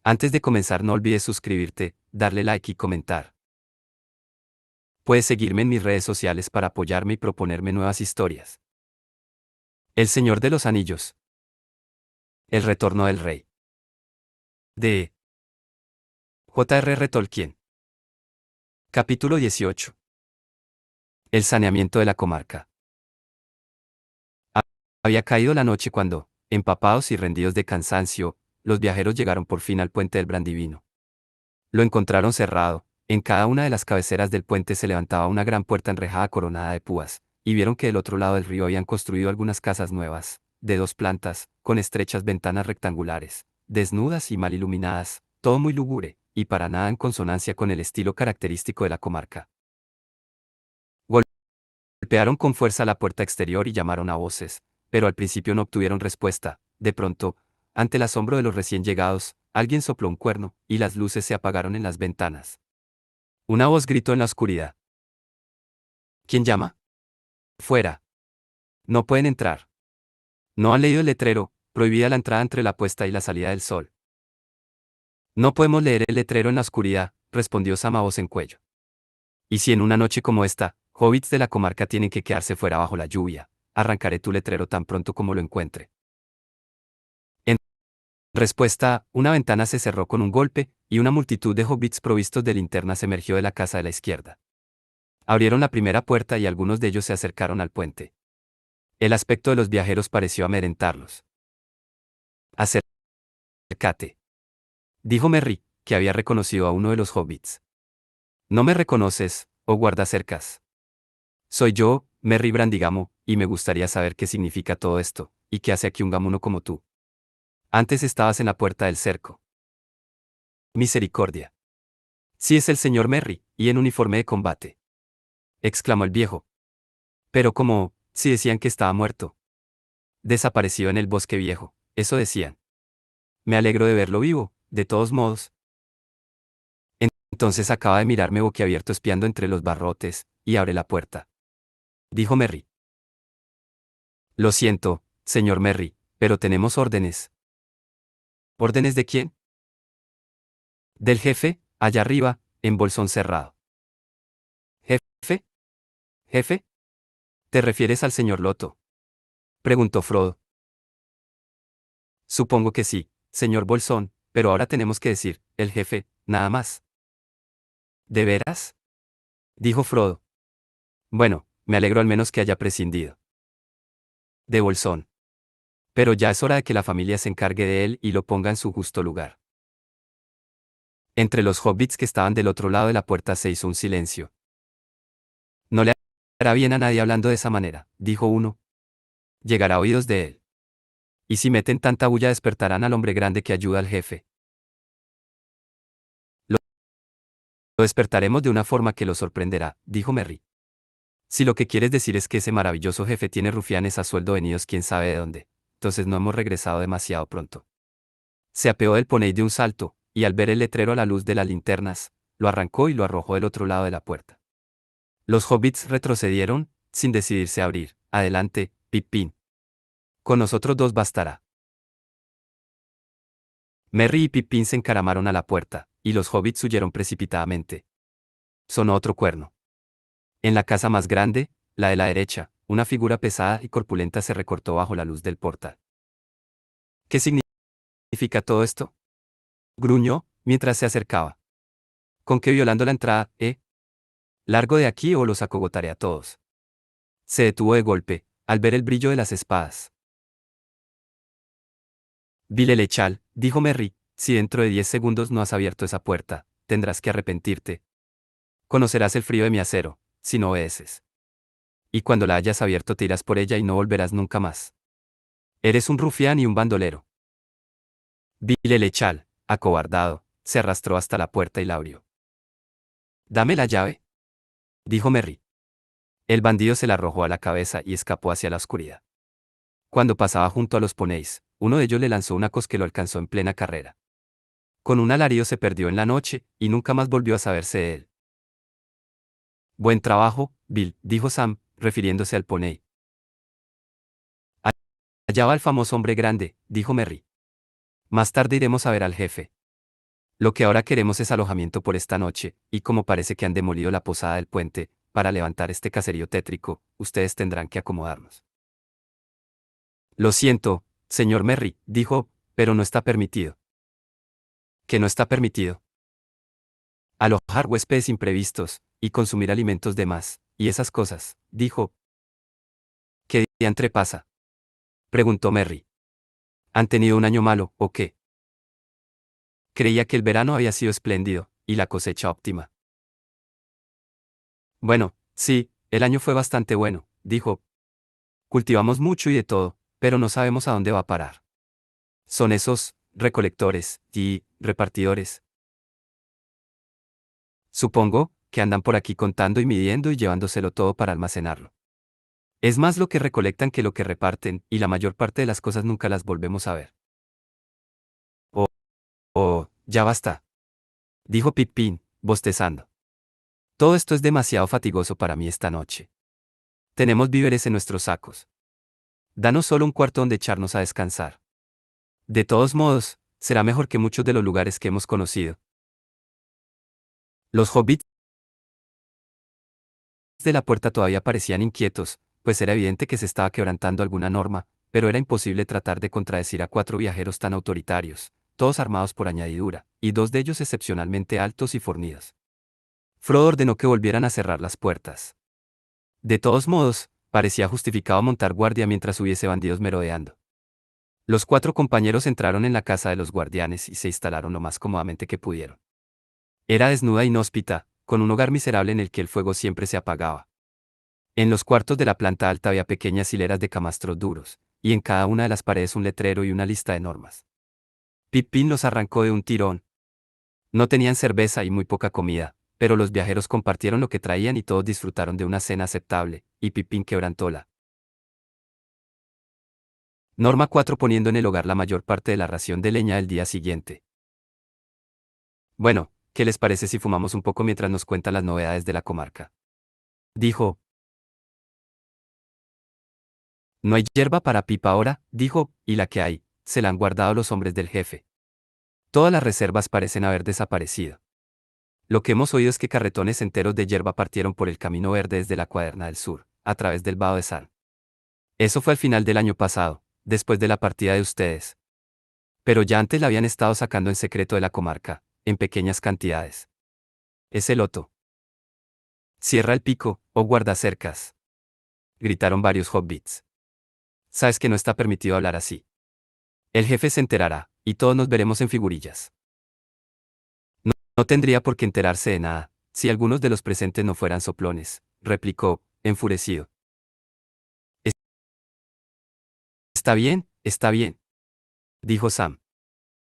Antes de comenzar no olvides suscribirte, darle like y comentar. Puedes seguirme en mis redes sociales para apoyarme y proponerme nuevas historias. El Señor de los Anillos. El retorno del rey. De J.R.R. Tolkien. Capítulo 18. El saneamiento de la comarca. Había caído la noche cuando, empapados y rendidos de cansancio, los viajeros llegaron por fin al puente del Brandivino. Lo encontraron cerrado. En cada una de las cabeceras del puente se levantaba una gran puerta enrejada coronada de púas, y vieron que del otro lado del río habían construido algunas casas nuevas, de 2 plantas, con estrechas ventanas rectangulares, desnudas y mal iluminadas, todo muy lúgubre, y para nada en consonancia con el estilo característico de la comarca. Golpearon con fuerza la puerta exterior y llamaron a voces, pero al principio no obtuvieron respuesta. De pronto, ante el asombro de los recién llegados, alguien sopló un cuerno, y las luces se apagaron en las ventanas. Una voz gritó en la oscuridad. ¿Quién llama? Fuera. No pueden entrar. No han leído el letrero, prohibida la entrada entre la puesta y la salida del sol. No podemos leer el letrero en la oscuridad, respondió Sam a voz en cuello. Y si en una noche como esta, hobbits de la comarca tienen que quedarse fuera bajo la lluvia, arrancaré tu letrero tan pronto como lo encuentre. En respuesta, una ventana se cerró con un golpe, y una multitud de hobbits provistos de linternas emergió de la casa de la izquierda. Abrieron la primera puerta y algunos de ellos se acercaron al puente. El aspecto de los viajeros pareció amedrentarlos. Acércate, dijo Merry, que había reconocido a uno de los hobbits. ¿No me reconoces, oh guardacercas? Soy yo, Merry Brandigamo, y me gustaría saber qué significa todo esto, y qué hace aquí un gamuno como tú. Antes estabas en la puerta del cerco. Misericordia. Sí es el señor Merry, y en uniforme de combate. Exclamó el viejo. Pero como, si decían que estaba muerto. Desapareció en el bosque viejo, eso decían. Me alegro de verlo vivo, de todos modos. Entonces acaba de mirarme boquiabierto espiando entre los barrotes, y abre la puerta. Dijo Merry. Lo siento, señor Merry, pero tenemos órdenes. ¿Órdenes de quién? Del jefe, allá arriba, en bolsón cerrado. ¿Jefe? ¿Jefe? ¿Te refieres al señor Loto? Preguntó Frodo. Supongo que sí, señor Bolsón, pero ahora tenemos que decir, el jefe, nada más. ¿De veras? Dijo Frodo. Bueno, me alegro al menos que haya prescindido de Bolsón. Pero ya es hora de que la familia se encargue de él y lo ponga en su justo lugar. Entre los hobbits que estaban del otro lado de la puerta se hizo un silencio. No le hará bien a nadie hablando de esa manera, dijo uno. Llegará a oídos de él. Y si meten tanta bulla despertarán al hombre grande que ayuda al jefe. Lo despertaremos de una forma que lo sorprenderá, dijo Merry. Si lo que quieres decir es que ese maravilloso jefe tiene rufianes a sueldo venidos quién sabe de dónde, entonces no hemos regresado demasiado pronto. Se apeó del poney de un salto, y al ver el letrero a la luz de las linternas, lo arrancó y lo arrojó del otro lado de la puerta. Los hobbits retrocedieron, sin decidirse a abrir. Adelante, Pippin. Con nosotros 2 bastará. Merry y Pippin se encaramaron a la puerta, y los hobbits huyeron precipitadamente. Sonó otro cuerno. En la casa más grande, la de la derecha, una figura pesada y corpulenta se recortó bajo la luz del portal. ¿Qué significa todo esto? Gruñó, mientras se acercaba. ¿Con qué violando la entrada, Largo de aquí o los acogotaré a todos. Se detuvo de golpe, al ver el brillo de las espadas. Vilelechal, dijo Merry, si dentro de 10 segundos no has abierto esa puerta, tendrás que arrepentirte. Conocerás el frío de mi acero, si no obedeces. Y cuando la hayas abierto te irás por ella y no volverás nunca más. Eres un rufián y un bandolero. Vilelechal, acobardado, se arrastró hasta la puerta y la abrió. Dame la llave, dijo Merry. El bandido se la arrojó a la cabeza y escapó hacia la oscuridad. Cuando pasaba junto a los poneys, uno de ellos le lanzó una cos que lo alcanzó en plena carrera. Con un alarido se perdió en la noche, y nunca más volvió a saberse de él. Buen trabajo, Bill, dijo Sam, refiriéndose al poney. Allá va el famoso hombre grande, dijo Merry. Más tarde iremos a ver al jefe. Lo que ahora queremos es alojamiento por esta noche, y como parece que han demolido la posada del puente, para levantar este caserío tétrico, ustedes tendrán que acomodarnos. Lo siento, señor Merry, dijo, pero no está permitido. ¿Que no está permitido? Alojar huéspedes imprevistos, y consumir alimentos de más, y esas cosas, dijo. ¿Qué diantre pasa? Preguntó Merry. ¿Han tenido un año malo, o qué? Creía que el verano había sido espléndido, y la cosecha óptima. Bueno, sí, el año fue bastante bueno, dijo. Cultivamos mucho y de todo, pero no sabemos a dónde va a parar. Son esos recolectores y repartidores. Supongo que andan por aquí contando y midiendo y llevándoselo todo para almacenarlo. Es más lo que recolectan que lo que reparten, y la mayor parte de las cosas nunca las volvemos a ver. Oh, oh, ya basta, dijo Pipín, bostezando. Todo esto es demasiado fatigoso para mí esta noche. Tenemos víveres en nuestros sacos. Danos solo un cuarto donde echarnos a descansar. De todos modos, será mejor que muchos de los lugares que hemos conocido. Los hobbits de la puerta todavía parecían inquietos, pues era evidente que se estaba quebrantando alguna norma, pero era imposible tratar de contradecir a 4 viajeros tan autoritarios, todos armados por añadidura, y 2 de ellos excepcionalmente altos y fornidos. Frodo ordenó que volvieran a cerrar las puertas. De todos modos, parecía justificado montar guardia mientras hubiese bandidos merodeando. Los 4 compañeros entraron en la casa de los guardianes y se instalaron lo más cómodamente que pudieron. Era desnuda e inhóspita, con un hogar miserable en el que el fuego siempre se apagaba. En los cuartos de la planta alta había pequeñas hileras de camastros duros, y en cada una de las paredes un letrero y una lista de normas. Pippin los arrancó de un tirón. No tenían cerveza y muy poca comida, pero los viajeros compartieron lo que traían y todos disfrutaron de una cena aceptable, y Pippin quebrantó la norma 4 poniendo en el hogar la mayor parte de la ración de leña del día siguiente. Bueno, ¿qué les parece si fumamos un poco mientras nos cuentan las novedades de la comarca? Dijo. No hay hierba para Pipa ahora, dijo, y la que hay, se la han guardado los hombres del jefe. Todas las reservas parecen haber desaparecido. Lo que hemos oído es que carretones enteros de hierba partieron por el camino verde desde la Cuaderna del Sur, a través del Vado de San. Eso fue al final del año pasado, después de la partida de ustedes. Pero ya antes la habían estado sacando en secreto de la comarca, en pequeñas cantidades. Es el loto. Cierra el pico, oh guardacercas. Gritaron varios hobbits. Sabes que no está permitido hablar así. El jefe se enterará, y todos nos veremos en figurillas. No tendría por qué enterarse de nada, si algunos de los presentes no fueran soplones, replicó, enfurecido. Está bien, dijo Sam.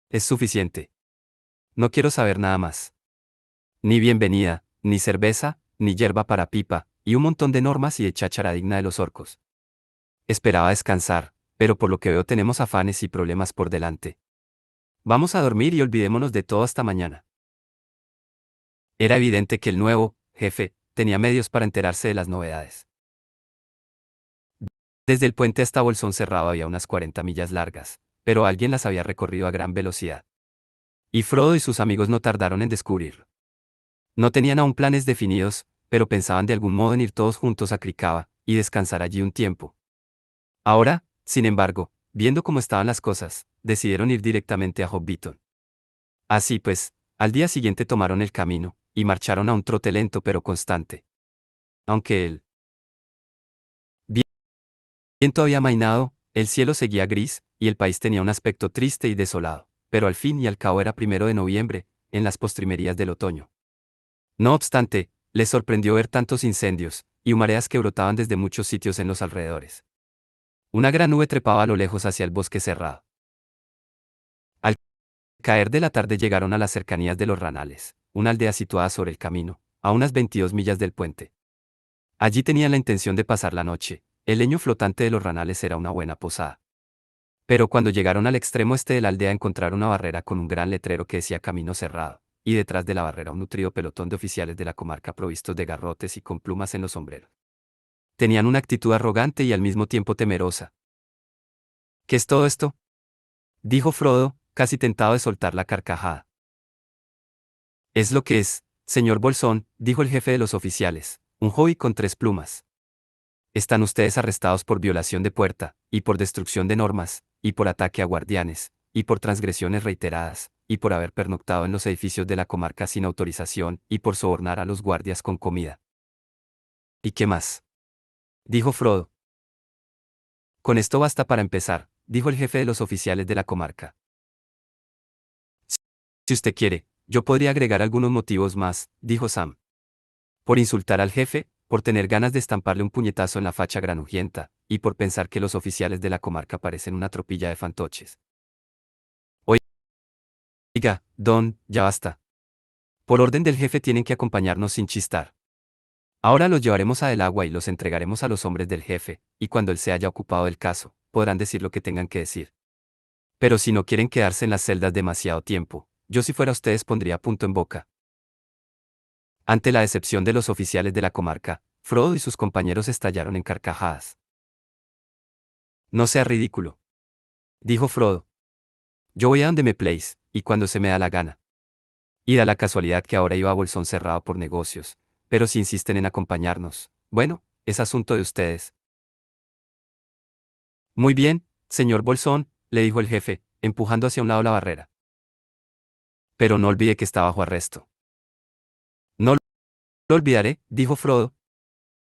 Es suficiente. No quiero saber nada más. Ni bienvenida, ni cerveza, ni hierba para Pipa, y un montón de normas y de cháchara digna de los orcos. Esperaba descansar, pero por lo que veo tenemos afanes y problemas por delante. Vamos a dormir y olvidémonos de todo hasta mañana. Era evidente que el nuevo jefe tenía medios para enterarse de las novedades. Desde el puente hasta Bolsón Cerrado había unas 40 millas largas, pero alguien las había recorrido a gran velocidad. Y Frodo y sus amigos no tardaron en descubrirlo. No tenían aún planes definidos, pero pensaban de algún modo en ir todos juntos a Krikava, y descansar allí un tiempo. Ahora, sin embargo, viendo cómo estaban las cosas, decidieron ir directamente a Hobbiton. Así pues, al día siguiente tomaron el camino, y marcharon a un trote lento pero constante. Aunque el viento había amainado, el cielo seguía gris, y el país tenía un aspecto triste y desolado, pero al fin y al cabo era 1 de noviembre, en las postrimerías del otoño. No obstante, les sorprendió ver tantos incendios, y humaredas que brotaban desde muchos sitios en los alrededores. Una gran nube trepaba a lo lejos hacia el bosque cerrado. Al caer de la tarde llegaron a las cercanías de los Ranales, una aldea situada sobre el camino, a unas 22 millas del puente. Allí tenían la intención de pasar la noche, el leño flotante de los Ranales era una buena posada. Pero cuando llegaron al extremo este de la aldea encontraron una barrera con un gran letrero que decía camino cerrado, y detrás de la barrera un nutrido pelotón de oficiales de la comarca provistos de garrotes y con plumas en los sombreros. Tenían una actitud arrogante y al mismo tiempo temerosa. ¿Qué es todo esto? Dijo Frodo, casi tentado de soltar la carcajada. Es lo que es, señor Bolsón, dijo el jefe de los oficiales, un hobby con 3 plumas. Están ustedes arrestados por violación de puerta, y por destrucción de normas, y por ataque a guardianes, y por transgresiones reiteradas, y por haber pernoctado en los edificios de la comarca sin autorización, y por sobornar a los guardias con comida. ¿Y qué más? Dijo Frodo. Con esto basta para empezar, dijo el jefe de los oficiales de la comarca. Si usted quiere, yo podría agregar algunos motivos más, dijo Sam. Por insultar al jefe, por tener ganas de estamparle un puñetazo en la facha granujienta, y por pensar que los oficiales de la comarca parecen una tropilla de fantoches. Oiga, Don, ya basta. Por orden del jefe tienen que acompañarnos sin chistar. Ahora los llevaremos a Del Agua y los entregaremos a los hombres del jefe, y cuando él se haya ocupado del caso, podrán decir lo que tengan que decir. Pero si no quieren quedarse en las celdas demasiado tiempo, yo si fuera ustedes pondría punto en boca. Ante la decepción de los oficiales de la comarca, Frodo y sus compañeros estallaron en carcajadas. No sea ridículo, dijo Frodo. Yo voy a donde me place, y cuando se me da la gana. Y da la casualidad que ahora iba a Bolsón cerrado por negocios, pero si insisten en acompañarnos, bueno, es asunto de ustedes. Muy bien, señor Bolsón, le dijo el jefe, empujando hacia un lado la barrera. Pero no olvide que está bajo arresto. No lo olvidaré, dijo Frodo.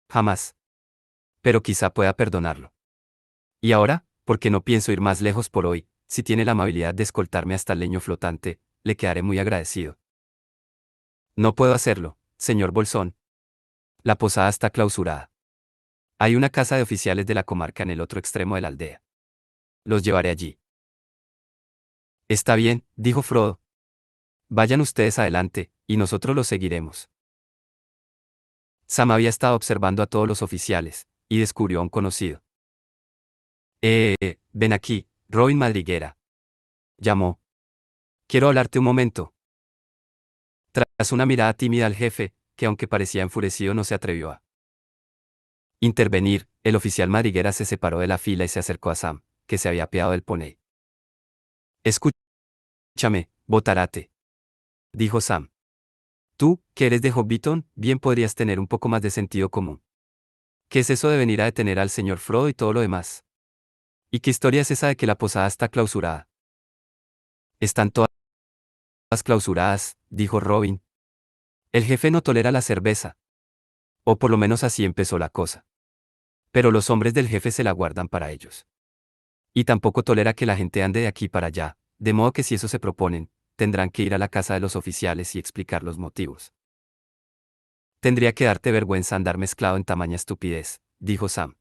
Jamás. Pero quizá pueda perdonarlo. Y ahora, porque no pienso ir más lejos por hoy, si tiene la amabilidad de escoltarme hasta el leño flotante, le quedaré muy agradecido. No puedo hacerlo, señor Bolsón. La posada está clausurada. Hay una casa de oficiales de la comarca en el otro extremo de la aldea. Los llevaré allí. Está bien, dijo Frodo. Vayan ustedes adelante, y nosotros los seguiremos. Sam había estado observando a todos los oficiales, y descubrió a un conocido. Ven aquí, Robin Madriguera. Llamó. Quiero hablarte un momento. Tras una mirada tímida al jefe, que aunque parecía enfurecido no se atrevió a intervenir, el oficial Madriguera se separó de la fila y se acercó a Sam, que se había apeado del poney. Escúchame, Botarate, dijo Sam. Tú, que eres de Hobbiton, bien podrías tener un poco más de sentido común. ¿Qué es eso de venir a detener al señor Frodo y todo lo demás? ¿Y qué historia es esa de que la posada está clausurada? Están todas clausuradas, dijo Robin. El jefe no tolera la cerveza. O por lo menos así empezó la cosa. Pero los hombres del jefe se la guardan para ellos. Y tampoco tolera que la gente ande de aquí para allá, de modo que si eso se proponen, tendrán que ir a la casa de los oficiales y explicar los motivos. Tendría que darte vergüenza andar mezclado en tamaña estupidez, dijo Sam.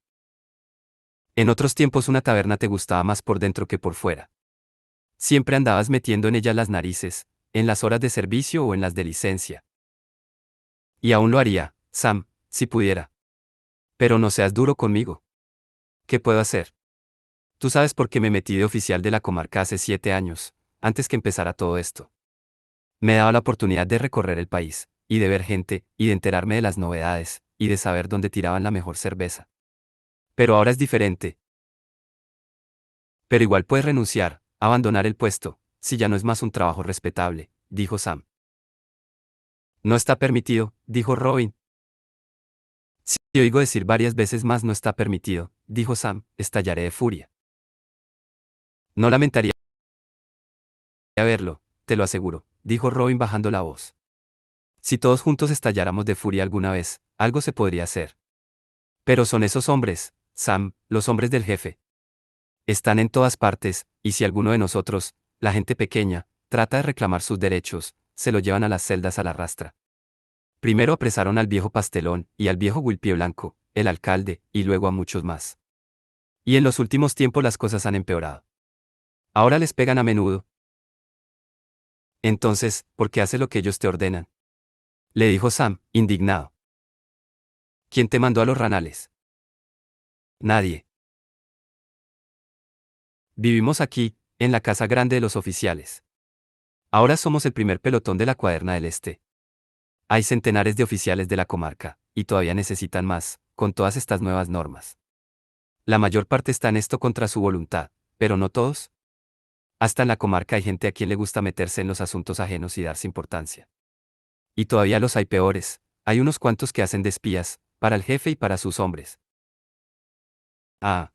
En otros tiempos una taberna te gustaba más por dentro que por fuera. Siempre andabas metiendo en ella las narices, en las horas de servicio o en las de licencia. Y aún lo haría, Sam, si pudiera. Pero no seas duro conmigo. ¿Qué puedo hacer? Tú sabes por qué me metí de oficial de la comarca hace 7 años, antes que empezara todo esto. Me daba la oportunidad de recorrer el país, y de ver gente, y de enterarme de las novedades, y de saber dónde tiraban la mejor cerveza. Pero ahora es diferente. Pero igual puedes renunciar, abandonar el puesto, si ya no es más un trabajo respetable, dijo Sam. No está permitido, dijo Robin. Si oigo decir varias veces más no está permitido, dijo Sam, estallaré de furia. No lamentaría verlo, te lo aseguro, dijo Robin bajando la voz. Si todos juntos estalláramos de furia alguna vez, algo se podría hacer. Pero son esos hombres, Sam, los hombres del jefe. Están en todas partes, y si alguno de nosotros, la gente pequeña, trata de reclamar sus derechos, se lo llevan a las celdas a la rastra. Primero apresaron al viejo Pastelón y al viejo Wilpie Blanco, el alcalde, y luego a muchos más. Y en los últimos tiempos las cosas han empeorado. Ahora les pegan a menudo. Entonces, ¿por qué haces lo que ellos te ordenan? Le dijo Sam, indignado. ¿Quién te mandó a los ranales? Nadie. Vivimos aquí, en la casa grande de los oficiales. Ahora somos el primer pelotón de la Cuaderna del Este. Hay centenares de oficiales de la comarca, y todavía necesitan más, con todas estas nuevas normas. La mayor parte está en esto contra su voluntad, pero no todos. Hasta en la comarca hay gente a quien le gusta meterse en los asuntos ajenos y darse importancia. Y todavía los hay peores, hay unos cuantos que hacen de espías, para el jefe y para sus hombres. Ah.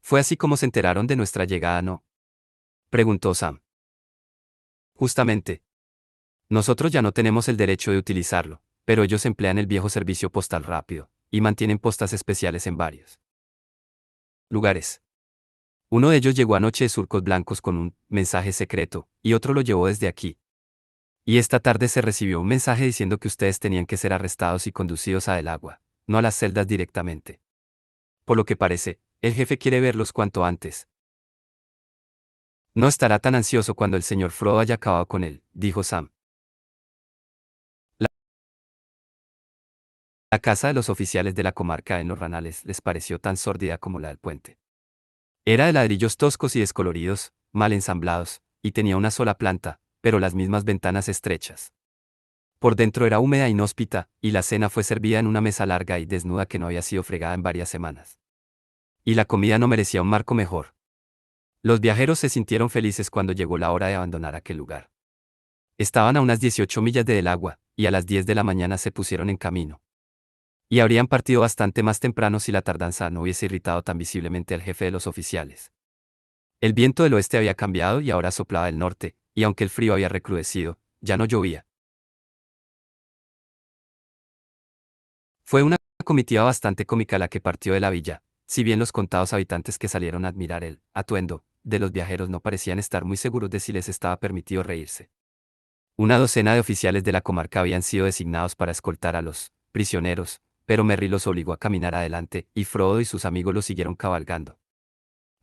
Fue así como se enteraron de nuestra llegada, ¿no? Preguntó Sam. Justamente. Nosotros ya no tenemos el derecho de utilizarlo, pero ellos emplean el viejo servicio postal rápido, y mantienen postas especiales en varios lugares. Uno de ellos llegó anoche de surcos blancos con un mensaje secreto, y otro lo llevó desde aquí. Y esta tarde se recibió un mensaje diciendo que ustedes tenían que ser arrestados y conducidos a El Agua, no a las celdas directamente. Por lo que parece, el jefe quiere verlos cuanto antes. No estará tan ansioso cuando el señor Frodo haya acabado con él, dijo Sam. La, la casa de los oficiales de la comarca en los Ranales les pareció tan sórdida como la del puente. Era de ladrillos toscos y descoloridos, mal ensamblados, y tenía una sola planta, pero las mismas ventanas estrechas. Por dentro era húmeda e inhóspita, y la cena fue servida en una mesa larga y desnuda que no había sido fregada en varias semanas. Y la comida no merecía un marco mejor. Los viajeros se sintieron felices cuando llegó la hora de abandonar aquel lugar. Estaban a unas 18 millas de Del Agua, y a las 10 de la mañana se pusieron en camino. Y habrían partido bastante más temprano si la tardanza no hubiese irritado tan visiblemente al jefe de los oficiales. El viento del oeste había cambiado y ahora soplaba del norte, y aunque el frío había recrudecido, ya no llovía. Fue una comitiva bastante cómica la que partió de la villa, si bien los contados habitantes que salieron a admirar el atuendo de los viajeros no parecían estar muy seguros de si les estaba permitido reírse. Una docena de oficiales de la comarca habían sido designados para escoltar a los prisioneros, pero Merry los obligó a caminar adelante, y Frodo y sus amigos los siguieron cabalgando.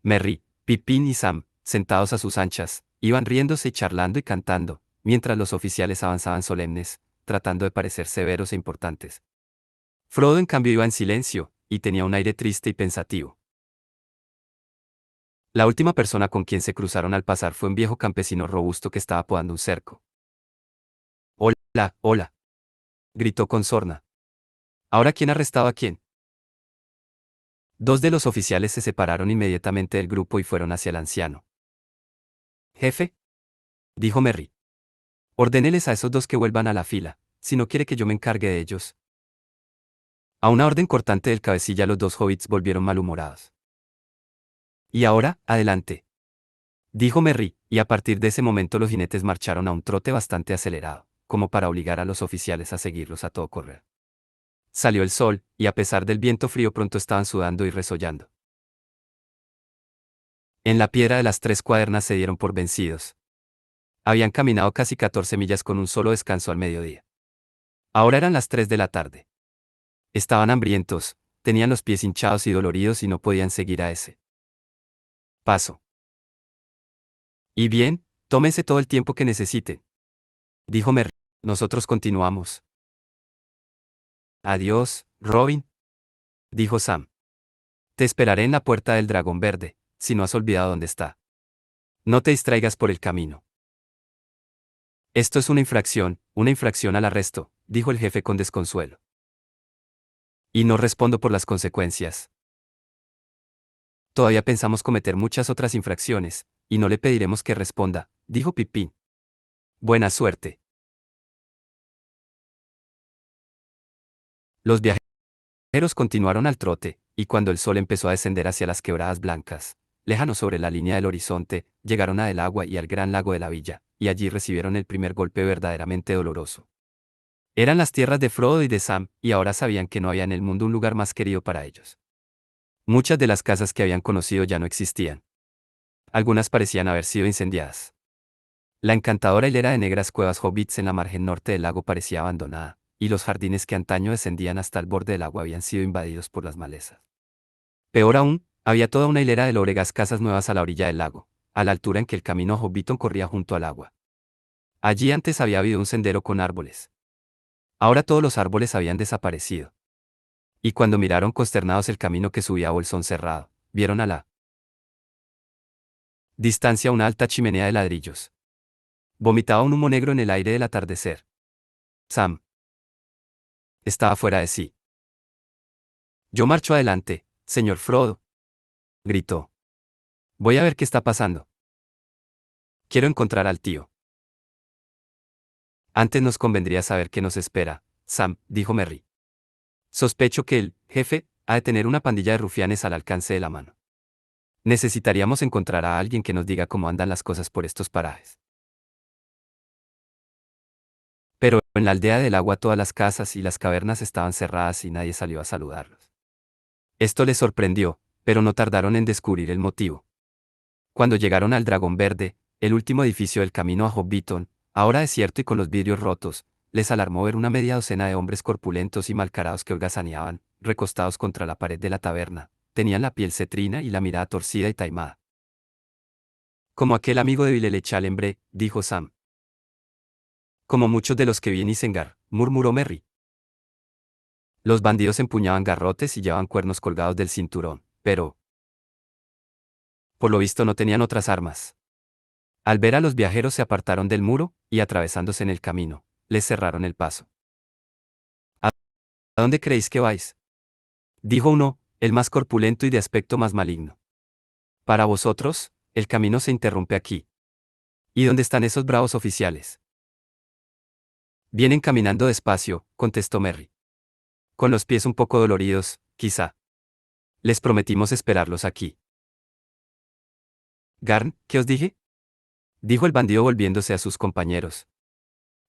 Merry, Pippin y Sam, sentados a sus anchas, iban riéndose y charlando y cantando, mientras los oficiales avanzaban solemnes, tratando de parecer severos e importantes. Frodo en cambio iba en silencio, y tenía un aire triste y pensativo. La última persona con quien se cruzaron al pasar fue un viejo campesino robusto que estaba podando un cerco. Hola, hola, gritó con sorna. ¿Ahora quién arrestaba a quién? Dos de los oficiales se separaron inmediatamente del grupo y fueron hacia el anciano. Jefe, dijo Merry. Ordéneles a esos dos que vuelvan a la fila, si no quiere que yo me encargue de ellos. A una orden cortante del cabecilla los dos hobbits volvieron malhumorados. Y ahora, adelante, dijo Merry, y a partir de ese momento los jinetes marcharon a un trote bastante acelerado, como para obligar a los oficiales a seguirlos a todo correr. Salió el sol, y a pesar del viento frío pronto estaban sudando y resollando. En la piedra de las 3 cuadernas se dieron por vencidos. Habían caminado casi 14 millas con un solo descanso al mediodía. Ahora eran las 3 de la tarde. Estaban hambrientos, tenían los pies hinchados y doloridos y no podían seguir a ese paso. Y bien, tómense todo el tiempo que necesiten, dijo Merry. Nosotros continuamos. Adiós, Robin, dijo Sam. Te esperaré en la puerta del dragón verde, si no has olvidado dónde está. No te distraigas por el camino. Esto es una infracción al arresto, dijo el jefe con desconsuelo. Y no respondo por las consecuencias. Todavía pensamos cometer muchas otras infracciones, y no le pediremos que responda, dijo Pippin. Buena suerte. Los viajeros continuaron al trote, y cuando el sol empezó a descender hacia las quebradas blancas, lejanos sobre la línea del horizonte, llegaron a Del Agua y al gran lago de la villa, y allí recibieron el primer golpe verdaderamente doloroso. Eran las tierras de Frodo y de Sam, y ahora sabían que no había en el mundo un lugar más querido para ellos. Muchas de las casas que habían conocido ya no existían. Algunas parecían haber sido incendiadas. La encantadora hilera de negras cuevas hobbits en la margen norte del lago parecía abandonada, y los jardines que antaño descendían hasta el borde del agua habían sido invadidos por las malezas. Peor aún, había toda una hilera de lóbregas casas nuevas a la orilla del lago, a la altura en que el camino Hobbiton corría junto al agua. Allí antes había habido un sendero con árboles. Ahora todos los árboles habían desaparecido. Y cuando miraron consternados el camino que subía a Bolsón cerrado, vieron a la distancia una alta chimenea de ladrillos. Vomitaba un humo negro en el aire del atardecer. Sam estaba fuera de sí. Yo marcho adelante, señor Frodo, gritó. Voy a ver qué está pasando. Quiero encontrar al tío. Antes nos convendría saber qué nos espera, Sam, dijo Merry. Sospecho que el jefe ha de tener una pandilla de rufianes al alcance de la mano. Necesitaríamos encontrar a alguien que nos diga cómo andan las cosas por estos parajes. Pero en la aldea del agua todas las casas y las cavernas estaban cerradas y nadie salió a saludarlos. Esto les sorprendió, pero no tardaron en descubrir el motivo. Cuando llegaron al Dragón Verde, el último edificio del camino a Hobbiton, ahora desierto y con los vidrios rotos, les alarmó ver una media docena de hombres corpulentos y malcarados que holgazaneaban, recostados contra la pared de la taberna. Tenían la piel cetrina y la mirada torcida y taimada. Como aquel amigo de Villelechalembre, dijo Sam. Como muchos de los que vi en Isengard, murmuró Merry. Los bandidos empuñaban garrotes y llevaban cuernos colgados del cinturón, pero, por lo visto no tenían otras armas. Al ver a los viajeros se apartaron del muro, y atravesándose en el camino, les cerraron el paso. ¿A dónde creéis que vais? Dijo uno, el más corpulento y de aspecto más maligno. Para vosotros, el camino se interrumpe aquí. ¿Y dónde están esos bravos oficiales? Vienen caminando despacio, contestó Merry. Con los pies un poco doloridos, quizá. Les prometimos esperarlos aquí. Garn, ¿qué os dije? Dijo el bandido volviéndose a sus compañeros.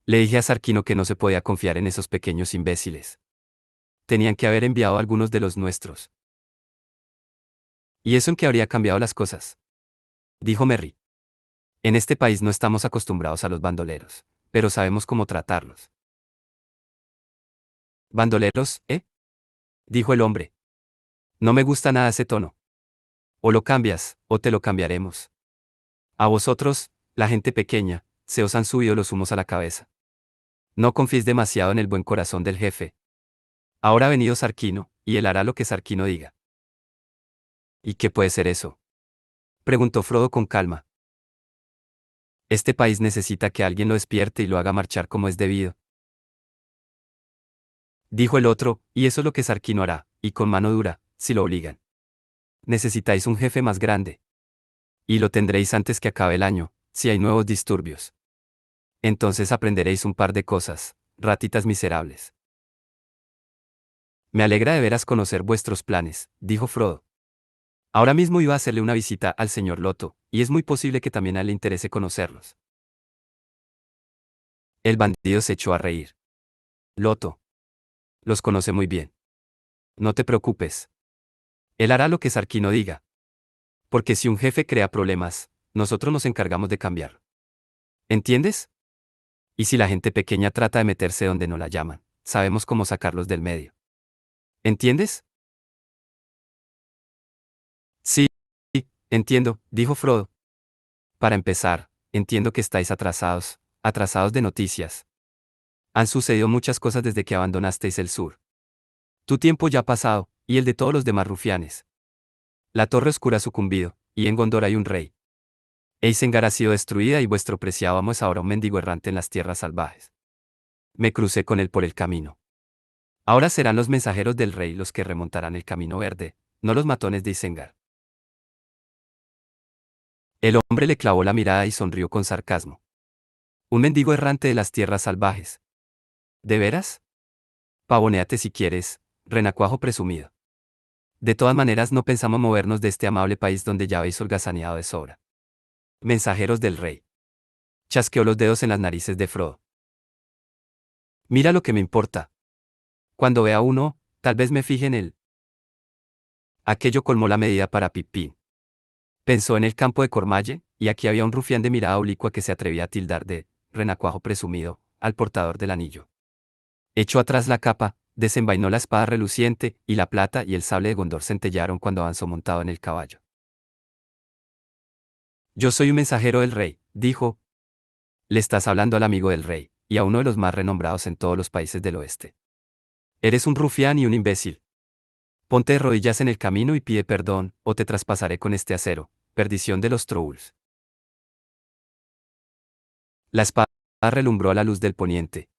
Le dije a Sarquino que no se podía confiar en esos pequeños imbéciles. Tenían que haber enviado a algunos de los nuestros. ¿Y eso en qué habría cambiado las cosas? Dijo Merry. En este país no estamos acostumbrados a los bandoleros, pero sabemos cómo tratarlos. ¿Bandoleros, eh? Dijo el hombre. No me gusta nada ese tono. O lo cambias, o te lo cambiaremos. A vosotros, la gente pequeña, se os han subido los humos a la cabeza. No confíes demasiado en el buen corazón del jefe. Ahora ha venido Sarquino, y él hará lo que Sarquino diga. ¿Y qué puede ser eso? Preguntó Frodo con calma. Este país necesita que alguien lo despierte y lo haga marchar como es debido. Dijo el otro, y eso es lo que Sarquino hará, y con mano dura, si lo obligan. Necesitáis un jefe más grande. Y lo tendréis antes que acabe el año, si hay nuevos disturbios. Entonces aprenderéis un par de cosas, ratitas miserables. Me alegra de veras conocer vuestros planes, dijo Frodo. Ahora mismo iba a hacerle una visita al señor Loto, y es muy posible que también a él le interese conocerlos. El bandido se echó a reír. Loto. Los conoce muy bien. No te preocupes. Él hará lo que Sarquino diga. Porque si un jefe crea problemas, nosotros nos encargamos de cambiar. ¿Entiendes? Y si la gente pequeña trata de meterse donde no la llaman, sabemos cómo sacarlos del medio. ¿Entiendes? Sí, entiendo, dijo Frodo. Para empezar, entiendo que estáis atrasados, atrasados de noticias. Han sucedido muchas cosas desde que abandonasteis el sur. Tu tiempo ya ha pasado, y el de todos los demás rufianes. La Torre Oscura ha sucumbido, y en Gondor hay un rey. Isengard ha sido destruida y vuestro preciado amo es ahora un mendigo errante en las tierras salvajes. Me crucé con él por el camino. Ahora serán los mensajeros del rey los que remontarán el camino verde, no los matones de Isengard. El hombre le clavó la mirada y sonrió con sarcasmo. Un mendigo errante de las tierras salvajes. ¿De veras? Pavonéate si quieres, renacuajo presumido. De todas maneras no pensamos movernos de este amable país donde ya habéis holgazaneado de sobra. Mensajeros del rey. Chasqueó los dedos en las narices de Frodo. Mira lo que me importa. Cuando vea uno, tal vez me fije en él. Aquello colmó la medida para Pippin. Pensó en el campo de Cormalle, y aquí había un rufián de mirada oblicua que se atrevía a tildar de renacuajo presumido al portador del anillo. Echó atrás la capa, desenvainó la espada reluciente, y la plata y el sable de Gondor centellaron cuando avanzó montado en el caballo. Yo soy un mensajero del rey, dijo. Le estás hablando al amigo del rey, y a uno de los más renombrados en todos los países del oeste. Eres un rufián y un imbécil. Ponte de rodillas en el camino y pide perdón, o te traspasaré con este acero, perdición de los Trolls. La espada relumbró a la luz del poniente.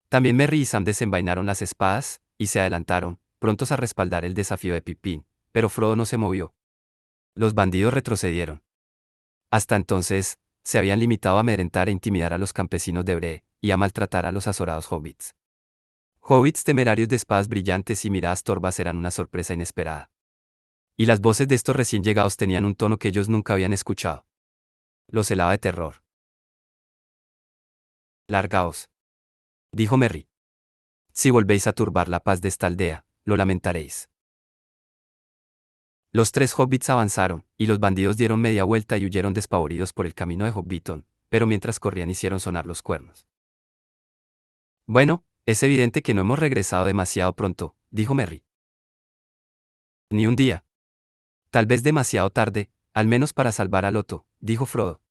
También Merry y Sam desenvainaron las espadas, y se adelantaron, prontos a respaldar el desafío de Pippin, pero Frodo no se movió. Los bandidos retrocedieron. Hasta entonces, se habían limitado a amedrentar e intimidar a los campesinos de Bree, y a maltratar a los azorados hobbits. Hobbits temerarios de espadas brillantes y miradas torvas eran una sorpresa inesperada. Y las voces de estos recién llegados tenían un tono que ellos nunca habían escuchado. Los helaba de terror. Largaos, dijo Merry. Si volvéis a turbar la paz de esta aldea, lo lamentaréis. Los tres hobbits avanzaron, y los bandidos dieron media vuelta y huyeron despavoridos por el camino de Hobbiton, pero mientras corrían hicieron sonar los cuernos. Bueno, es evidente que no hemos regresado demasiado pronto, dijo Merry. Ni un día. Tal vez demasiado tarde, al menos para salvar a Loto, dijo Frodo.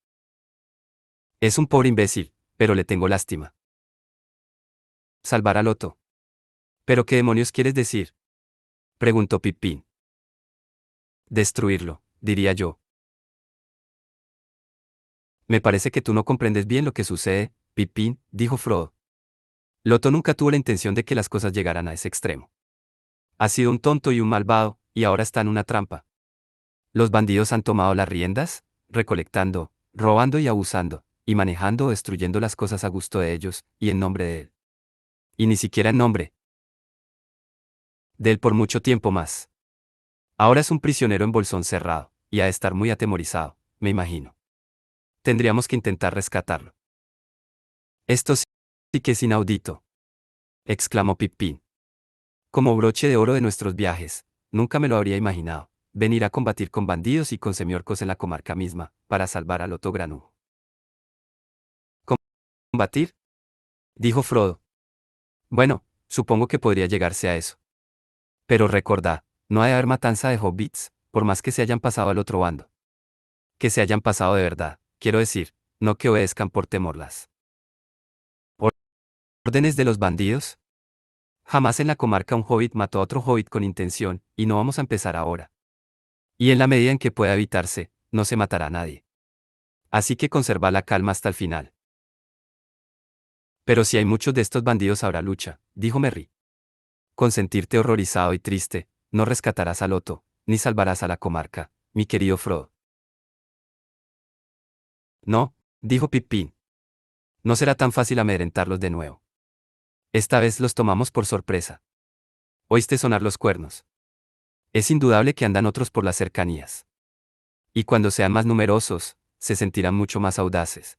Es un pobre imbécil, pero le tengo lástima. Salvar a Loto. ¿Pero qué demonios quieres decir? Preguntó Pippin. Destruirlo, diría yo. Me parece que tú no comprendes bien lo que sucede, Pippin, dijo Frodo. Loto nunca tuvo la intención de que las cosas llegaran a ese extremo. Ha sido un tonto y un malvado, y ahora está en una trampa. Los bandidos han tomado las riendas, recolectando, robando y abusando, y manejando o destruyendo las cosas a gusto de ellos, y en nombre de él. Y ni siquiera en nombre de él por mucho tiempo más. Ahora es un prisionero en bolsón cerrado, y ha de estar muy atemorizado, me imagino. Tendríamos que intentar rescatarlo. Esto sí que es inaudito, exclamó Pippin. Como broche de oro de nuestros viajes, nunca me lo habría imaginado, venir a combatir con bandidos y con semiorcos en la comarca misma, para salvar al Loto Granujo. ¿Combatir? Dijo Frodo. Bueno, supongo que podría llegarse a eso. Pero recordad, no ha de haber matanza de hobbits, por más que se hayan pasado al otro bando. Que se hayan pasado de verdad, quiero decir, no que obedezcan por temorlas órdenes de los bandidos. Jamás en la comarca un hobbit mató a otro hobbit con intención, y no vamos a empezar ahora. Y en la medida en que pueda evitarse, no se matará a nadie. Así que conserva la calma hasta el final. Pero si hay muchos de estos bandidos habrá lucha, dijo Merry. Con sentirte horrorizado y triste, no rescatarás a Loto, ni salvarás a la comarca, mi querido Frodo. No, dijo Pippin. No será tan fácil amedrentarlos de nuevo. Esta vez los tomamos por sorpresa. Oíste sonar los cuernos. Es indudable que andan otros por las cercanías. Y cuando sean más numerosos, se sentirán mucho más audaces.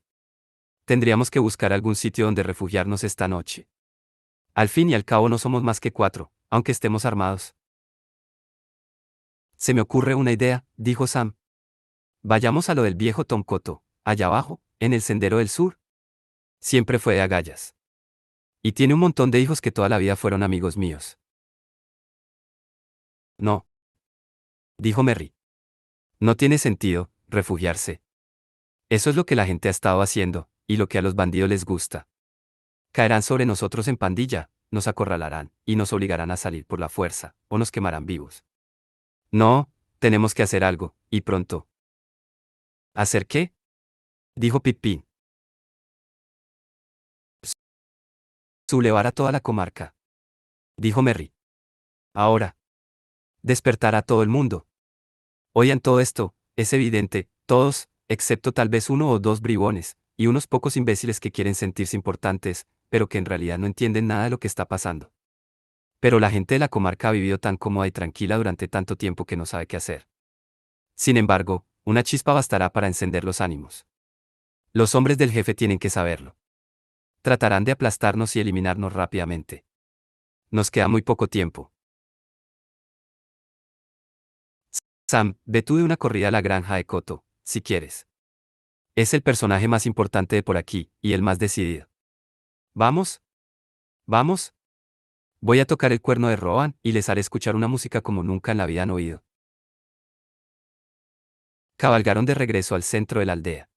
Tendríamos que buscar algún sitio donde refugiarnos esta noche. Al fin y al cabo no somos más que 4, aunque estemos armados. Se me ocurre una idea, dijo Sam. Vayamos a lo del viejo Tom Coto, allá abajo, en el sendero del sur. Siempre fue de agallas. Y tiene un montón de hijos que toda la vida fueron amigos míos. No, dijo Merry. No tiene sentido, refugiarse. Eso es lo que la gente ha estado haciendo, y lo que a los bandidos les gusta. Caerán sobre nosotros en pandilla, nos acorralarán, y nos obligarán a salir por la fuerza, o nos quemarán vivos. No, tenemos que hacer algo, y pronto. ¿Hacer qué? Dijo Pippin. Sublevar a toda la comarca. Dijo Merry. Ahora. Despertar a todo el mundo. Oigan todo esto, es evidente, todos, excepto tal vez uno o dos bribones, y unos pocos imbéciles que quieren sentirse importantes, pero que en realidad no entienden nada de lo que está pasando. Pero la gente de la comarca ha vivido tan cómoda y tranquila durante tanto tiempo que no sabe qué hacer. Sin embargo, una chispa bastará para encender los ánimos. Los hombres del jefe tienen que saberlo. Tratarán de aplastarnos y eliminarnos rápidamente. Nos queda muy poco tiempo. Sam, ve tú de una corrida a la granja de Coto, si quieres. Es el personaje más importante de por aquí, y el más decidido. ¿Vamos? ¿Vamos? Voy a tocar el cuerno de Rohan, y les haré escuchar una música como nunca en la vida han oído. Cabalgaron de regreso al centro de la aldea.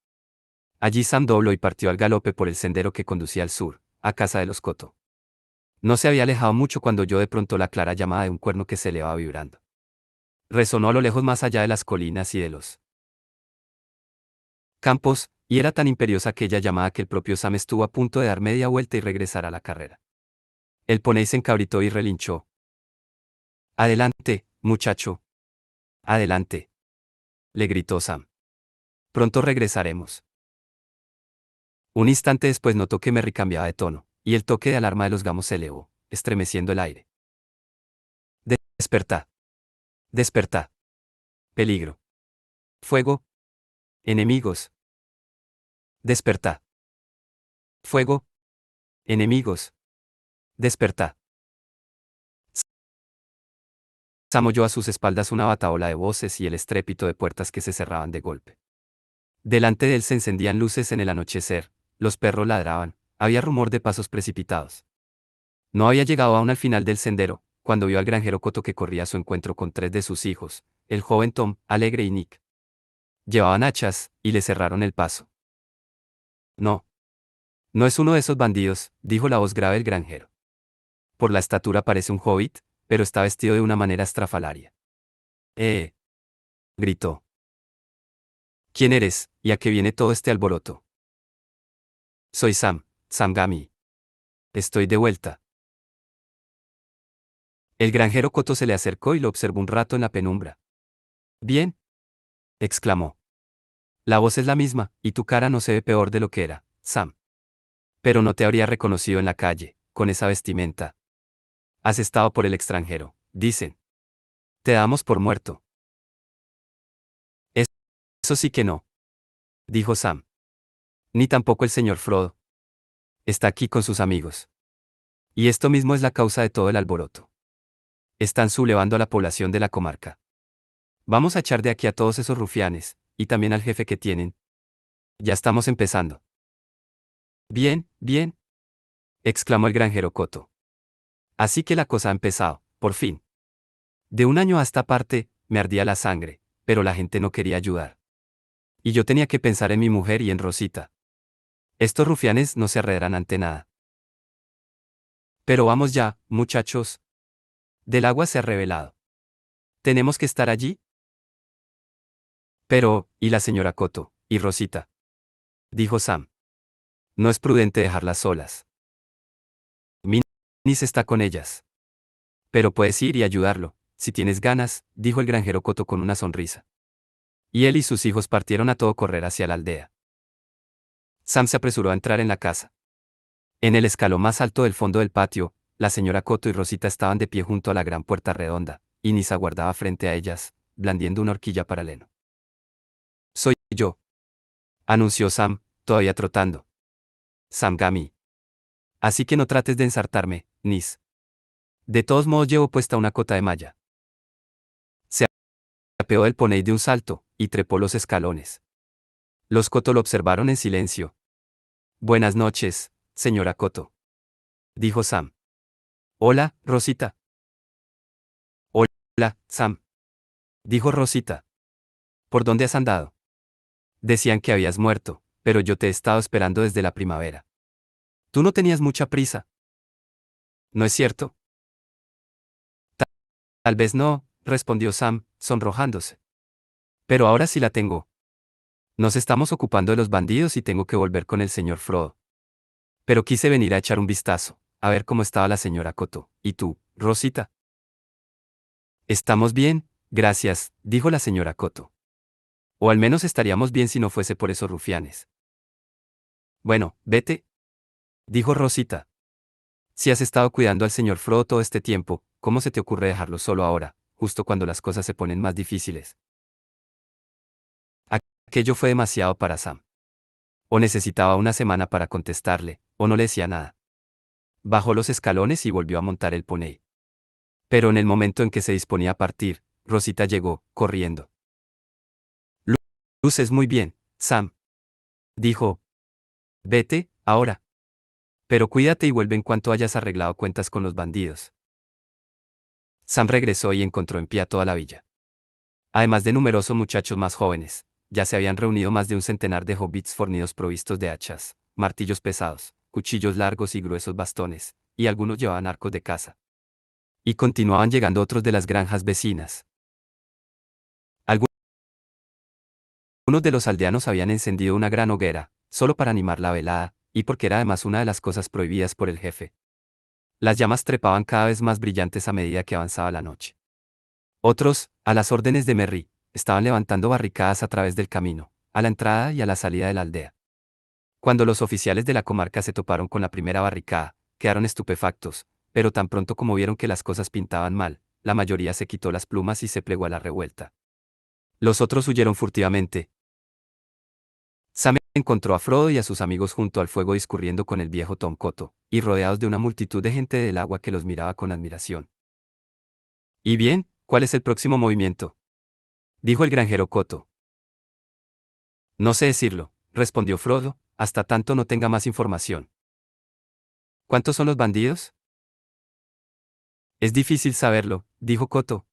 Allí Sam dobló y partió al galope por el sendero que conducía al sur, a casa de los Coto. No se había alejado mucho cuando oyó de pronto la clara llamada de un cuerno que se elevaba vibrando. Resonó a lo lejos más allá de las colinas y de los campos, y era tan imperiosa aquella llamada que el propio Sam estuvo a punto de dar media vuelta y regresar a la carrera. El poney se encabritó y relinchó. Adelante, muchacho. Adelante. Le gritó Sam. Pronto regresaremos. Un instante después notó que Merry cambiaba de tono, y el toque de alarma de los gamos se elevó, estremeciendo el aire. Despertá. Despertá. Peligro. Fuego. Enemigos. Despertá. Fuego. Enemigos. Despertá. Sam oyó a sus espaldas una batahola de voces y el estrépito de puertas que se cerraban de golpe. Delante de él se encendían luces en el anochecer, los perros ladraban, había rumor de pasos precipitados. No había llegado aún al final del sendero, cuando vio al granjero Coto que corría a su encuentro con 3 de sus hijos, el joven Tom, Alegre y Nick. Llevaban hachas, y le cerraron el paso. No. No es uno de esos bandidos, dijo la voz grave del granjero. Por la estatura parece un hobbit, pero está vestido de una manera estrafalaria. ¡Eh! Gritó. ¿Quién eres, y a qué viene todo este alboroto? Soy Sam, Sam Gamgee. Estoy de vuelta. El granjero Coto se le acercó y lo observó un rato en la penumbra. Bien, exclamó. La voz es la misma, y tu cara no se ve peor de lo que era, Sam. Pero no te habría reconocido en la calle, con esa vestimenta. Has estado por el extranjero, dicen. Te damos por muerto. Eso sí que no, dijo Sam. Ni tampoco el señor Frodo. Está aquí con sus amigos. Y esto mismo es la causa de todo el alboroto. Están sublevando a la población de la comarca. Vamos a echar de aquí a todos esos rufianes, y también al jefe que tienen. Ya estamos empezando. Bien, bien, exclamó el granjero Coto. Así que la cosa ha empezado, por fin. De un año a esta parte, me ardía la sangre, pero la gente no quería ayudar. Y yo tenía que pensar en mi mujer y en Rosita. Estos rufianes no se arredarán ante nada. Pero vamos ya, muchachos. Del agua se ha revelado. ¿Tenemos que estar allí? Pero, ¿y la señora Coto, y Rosita? Dijo Sam. No es prudente dejarlas solas. Minis está con ellas. Pero puedes ir y ayudarlo, si tienes ganas, dijo el granjero Coto con una sonrisa. Y él y sus hijos partieron a todo correr hacia la aldea. Sam se apresuró a entrar en la casa. En el escalón más alto del fondo del patio, la señora Coto y Rosita estaban de pie junto a la gran puerta redonda, y Nisa aguardaba frente a ellas, blandiendo una horquilla para heno. Soy yo, anunció Sam, todavía trotando. Sam Gamgee. Así que no trates de ensartarme, Nis. De todos modos llevo puesta una cota de malla. Se apeó del poney de un salto, y trepó los escalones. Los Coto lo observaron en silencio. Buenas noches, señora Coto, dijo Sam. Hola, Rosita. Hola, Sam, dijo Rosita. ¿Por dónde has andado? Decían que habías muerto, pero yo te he estado esperando desde la primavera. Tú no tenías mucha prisa. ¿No es cierto? Tal vez no, respondió Sam, sonrojándose. Pero ahora sí la tengo. Nos estamos ocupando de los bandidos y tengo que volver con el señor Frodo. Pero quise venir a echar un vistazo, a ver cómo estaba la señora Coto. ¿Y tú, Rosita? Estamos bien, gracias, dijo la señora Coto. O al menos estaríamos bien si no fuese por esos rufianes. Bueno, vete, dijo Rosita. Si has estado cuidando al señor Frodo todo este tiempo, ¿cómo se te ocurre dejarlo solo ahora, justo cuando las cosas se ponen más difíciles? Aquello fue demasiado para Sam. O necesitaba una semana para contestarle, o no le decía nada. Bajó los escalones y volvió a montar el poney. Pero en el momento en que se disponía a partir, Rosita llegó, corriendo. Luces muy bien, Sam, dijo. Vete, ahora. Pero cuídate y vuelve en cuanto hayas arreglado cuentas con los bandidos. Sam regresó y encontró en pie a toda la villa. Además de numerosos muchachos más jóvenes, ya se habían reunido más de un centenar de hobbits fornidos provistos de hachas, martillos pesados, cuchillos largos y gruesos bastones, y algunos llevaban arcos de caza. Y continuaban llegando otros de las granjas vecinas. Algunos de los aldeanos habían encendido una gran hoguera, solo para animar la velada, y porque era además una de las cosas prohibidas por el jefe. Las llamas trepaban cada vez más brillantes a medida que avanzaba la noche. Otros, a las órdenes de Merry, estaban levantando barricadas a través del camino, a la entrada y a la salida de la aldea. Cuando los oficiales de la comarca se toparon con la primera barricada, quedaron estupefactos, pero tan pronto como vieron que las cosas pintaban mal, la mayoría se quitó las plumas y se plegó a la revuelta. Los otros huyeron furtivamente. Sam encontró a Frodo y a sus amigos junto al fuego discurriendo con el viejo Tom Coto, y rodeados de una multitud de gente del agua que los miraba con admiración. ¿Y bien, cuál es el próximo movimiento?, dijo el granjero Coto. No sé decirlo, respondió Frodo, hasta tanto no tenga más información. ¿Cuántos son los bandidos? Es difícil saberlo, dijo Coto.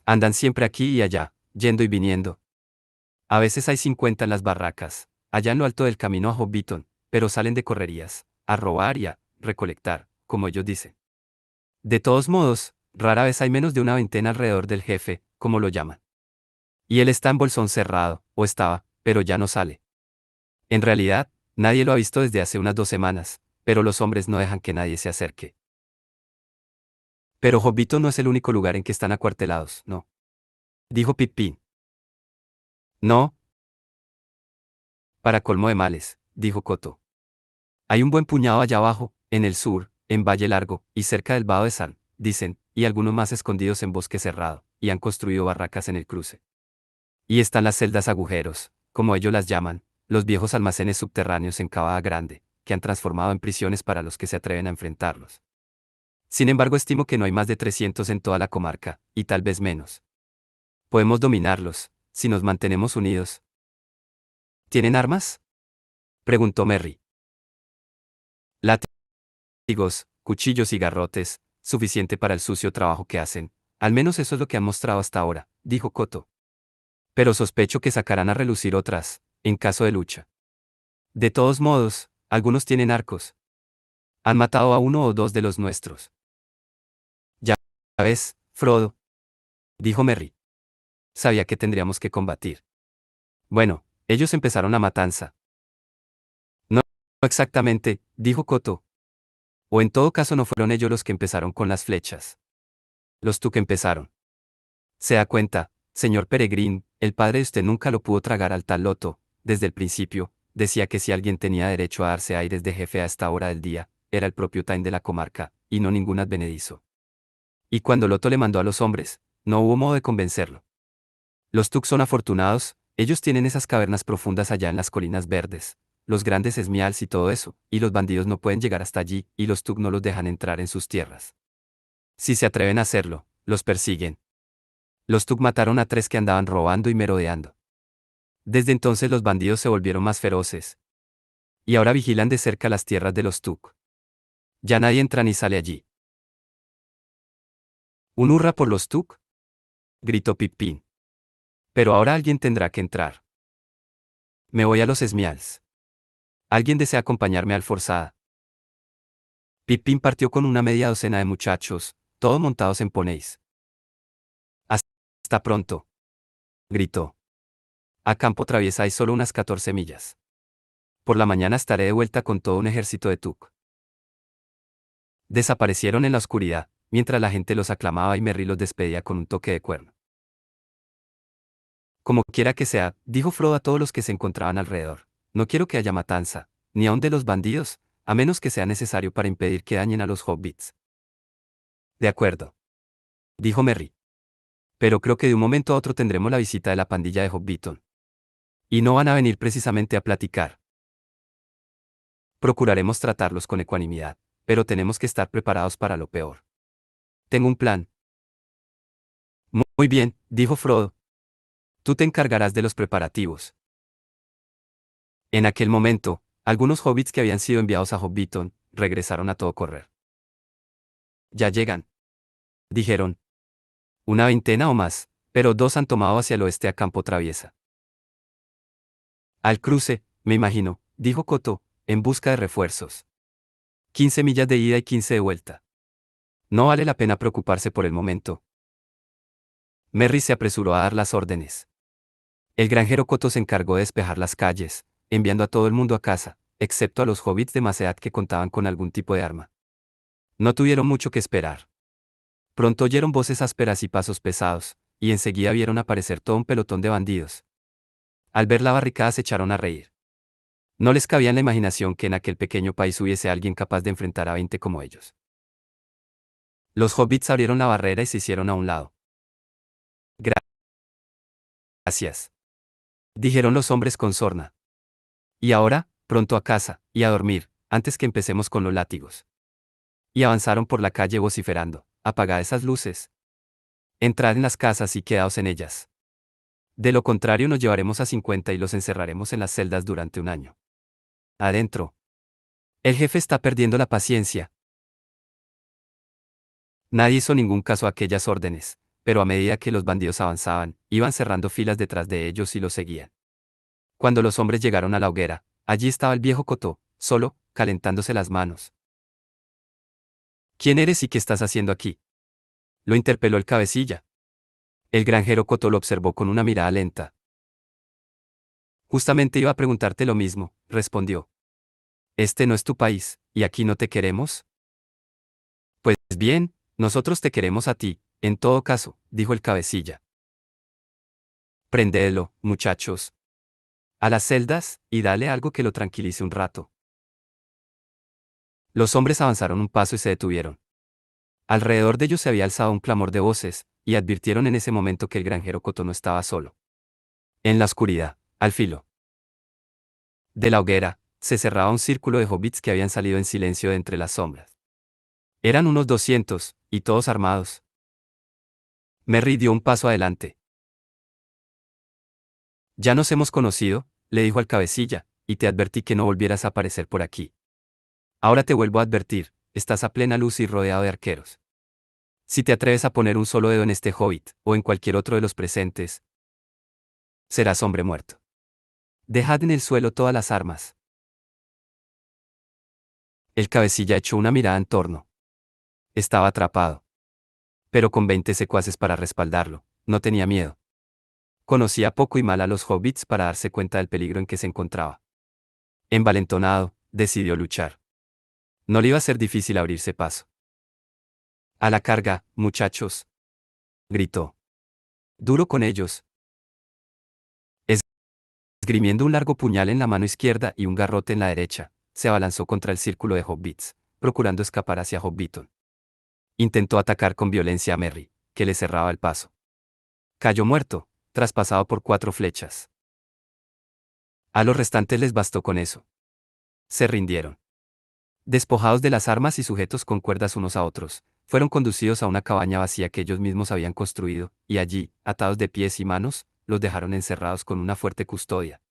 Andan siempre aquí y allá, yendo y viniendo. A veces hay 50 en las barracas, allá en lo alto del camino a Hobbiton, pero salen de correrías, a robar y a recolectar, como ellos dicen. De todos modos, rara vez hay menos de una veintena alrededor del jefe, como lo llaman. Y él está en Bolsón Cerrado, o estaba, pero ya no sale. En realidad, nadie lo ha visto desde hace unas 2 semanas, pero los hombres no dejan que nadie se acerque. Pero Hobbiton no es el único lugar en que están acuartelados, ¿no?, dijo Pippin. No. Para colmo de males, dijo Coto. Hay un buen puñado allá abajo, en el sur, en Valle Largo, y cerca del Vado de San, dicen, y algunos más escondidos en bosque cerrado, y han construido barracas en el cruce. Y están las celdas agujeros, como ellos las llaman, los viejos almacenes subterráneos en Cavada Grande, que han transformado en prisiones para los que se atreven a enfrentarlos. Sin embargo, estimo que no hay más de 300 en toda la comarca, y tal vez menos. Podemos dominarlos, si nos mantenemos unidos. ¿Tienen armas?, preguntó Merry. Látigos, cuchillos y garrotes, suficiente para el sucio trabajo que hacen, al menos eso es lo que han mostrado hasta ahora, dijo Coto. Pero sospecho que sacarán a relucir otras, en caso de lucha. De todos modos, algunos tienen arcos. Han matado a 1 o 2 de los nuestros. Ya ves, Frodo, dijo Merry. Sabía que tendríamos que combatir. Bueno, ellos empezaron la matanza. No exactamente, dijo Coto. O en todo caso no fueron ellos los que empezaron con las flechas. Los Tuk empezaron. Se da cuenta, señor Peregrín, el padre de usted nunca lo pudo tragar al tal Loto, desde el principio, decía que si alguien tenía derecho a darse aires de jefe a esta hora del día, era el propio Tain de la comarca, y no ningún advenedizo. Y cuando Loto le mandó a los hombres, no hubo modo de convencerlo. Los Tuk son afortunados, ellos tienen esas cavernas profundas allá en las colinas verdes, los grandes esmials y todo eso, y los bandidos no pueden llegar hasta allí, y los Tuk no los dejan entrar en sus tierras. Si se atreven a hacerlo, los persiguen. Los Tuk mataron a 3 que andaban robando y merodeando. Desde entonces los bandidos se volvieron más feroces. Y ahora vigilan de cerca las tierras de los Tuk. Ya nadie entra ni sale allí. ¿Un hurra por los Tuk?, gritó Pippin. Pero ahora alguien tendrá que entrar. Me voy a los Esmials. ¿Alguien desea acompañarme al Forzada? Pippin partió con una media docena de muchachos, todos montados en poneys. Hasta pronto, gritó. A campo traviesa hay solo unas 14 millas. Por la mañana estaré de vuelta con todo un ejército de Tuk. Desaparecieron en la oscuridad, mientras la gente los aclamaba y Merry los despedía con un toque de cuerno. Como quiera que sea, dijo Frodo a todos los que se encontraban alrededor, no quiero que haya matanza, ni aun de los bandidos, a menos que sea necesario para impedir que dañen a los hobbits. De acuerdo, dijo Merry. Pero creo que de un momento a otro tendremos la visita de la pandilla de Hobbiton. Y no van a venir precisamente a platicar. Procuraremos tratarlos con ecuanimidad, pero tenemos que estar preparados para lo peor. Tengo un plan. Muy bien, dijo Frodo. Tú te encargarás de los preparativos. En aquel momento, algunos hobbits que habían sido enviados a Hobbiton, regresaron a todo correr. Ya llegan, dijeron. Una veintena o más, pero 2 han tomado hacia el oeste a campo traviesa. Al cruce, me imagino, dijo Coto, en busca de refuerzos. 15 millas de ida y 15 de vuelta. No vale la pena preocuparse por el momento. Merry se apresuró a dar las órdenes. El granjero Coto se encargó de despejar las calles, enviando a todo el mundo a casa, excepto a los hobbits de más edad que contaban con algún tipo de arma. No tuvieron mucho que esperar. Pronto oyeron voces ásperas y pasos pesados, y enseguida vieron aparecer todo un pelotón de bandidos. Al ver la barricada se echaron a reír. No les cabía en la imaginación que en aquel pequeño país hubiese alguien capaz de enfrentar a 20 como ellos. Los hobbits abrieron la barrera y se hicieron a un lado. Gracias, dijeron los hombres con sorna. Y ahora, pronto a casa, y a dormir, antes que empecemos con los látigos. Y avanzaron por la calle vociferando: apagad esas luces. Entrad en las casas y quedaos en ellas. De lo contrario nos llevaremos a 50 y los encerraremos en las celdas durante un año. Adentro. El jefe está perdiendo la paciencia. Nadie hizo ningún caso a aquellas órdenes, pero a medida que los bandidos avanzaban, iban cerrando filas detrás de ellos y los seguían. Cuando los hombres llegaron a la hoguera, allí estaba el viejo Cotó, solo, calentándose las manos. ¿Quién eres y qué estás haciendo aquí? Lo interpeló el cabecilla. El granjero Cotó lo observó con una mirada lenta. Justamente iba a preguntarte lo mismo, respondió. Este no es tu país, ¿y aquí no te queremos? Pues bien, nosotros te queremos a ti, en todo caso, dijo el cabecilla. Prendedlo, muchachos. A las celdas, y dale algo que lo tranquilice un rato. Los hombres avanzaron un paso y se detuvieron. Alrededor de ellos se había alzado un clamor de voces, y advirtieron en ese momento que el granjero Cotó no estaba solo. En la oscuridad, al filo de la hoguera, se cerraba un círculo de hobbits que habían salido en silencio de entre las sombras. Eran unos 200, y todos armados. Merry dio un paso adelante. Ya nos hemos conocido, le dijo al cabecilla, y te advertí que no volvieras a aparecer por aquí. Ahora te vuelvo a advertir, estás a plena luz y rodeado de arqueros. Si te atreves a poner un solo dedo en este hobbit, o en cualquier otro de los presentes, serás hombre muerto. Dejad en el suelo todas las armas. El cabecilla echó una mirada en torno. Estaba atrapado. Pero con 20 secuaces para respaldarlo, no tenía miedo. Conocía poco y mal a los hobbits para darse cuenta del peligro en que se encontraba. Envalentonado, decidió luchar. No le iba a ser difícil abrirse paso. A la carga, muchachos, gritó. Duro con ellos. Esgrimiendo un largo puñal en la mano izquierda y un garrote en la derecha, se abalanzó contra el círculo de hobbits, procurando escapar hacia Hobbiton. Intentó atacar con violencia a Merry, que le cerraba el paso. Cayó muerto, traspasado por 4 flechas. A los restantes les bastó con eso. Se rindieron. Despojados de las armas y sujetos con cuerdas unos a otros, fueron conducidos a una cabaña vacía que ellos mismos habían construido, y allí, atados de pies y manos, los dejaron encerrados con una fuerte custodia.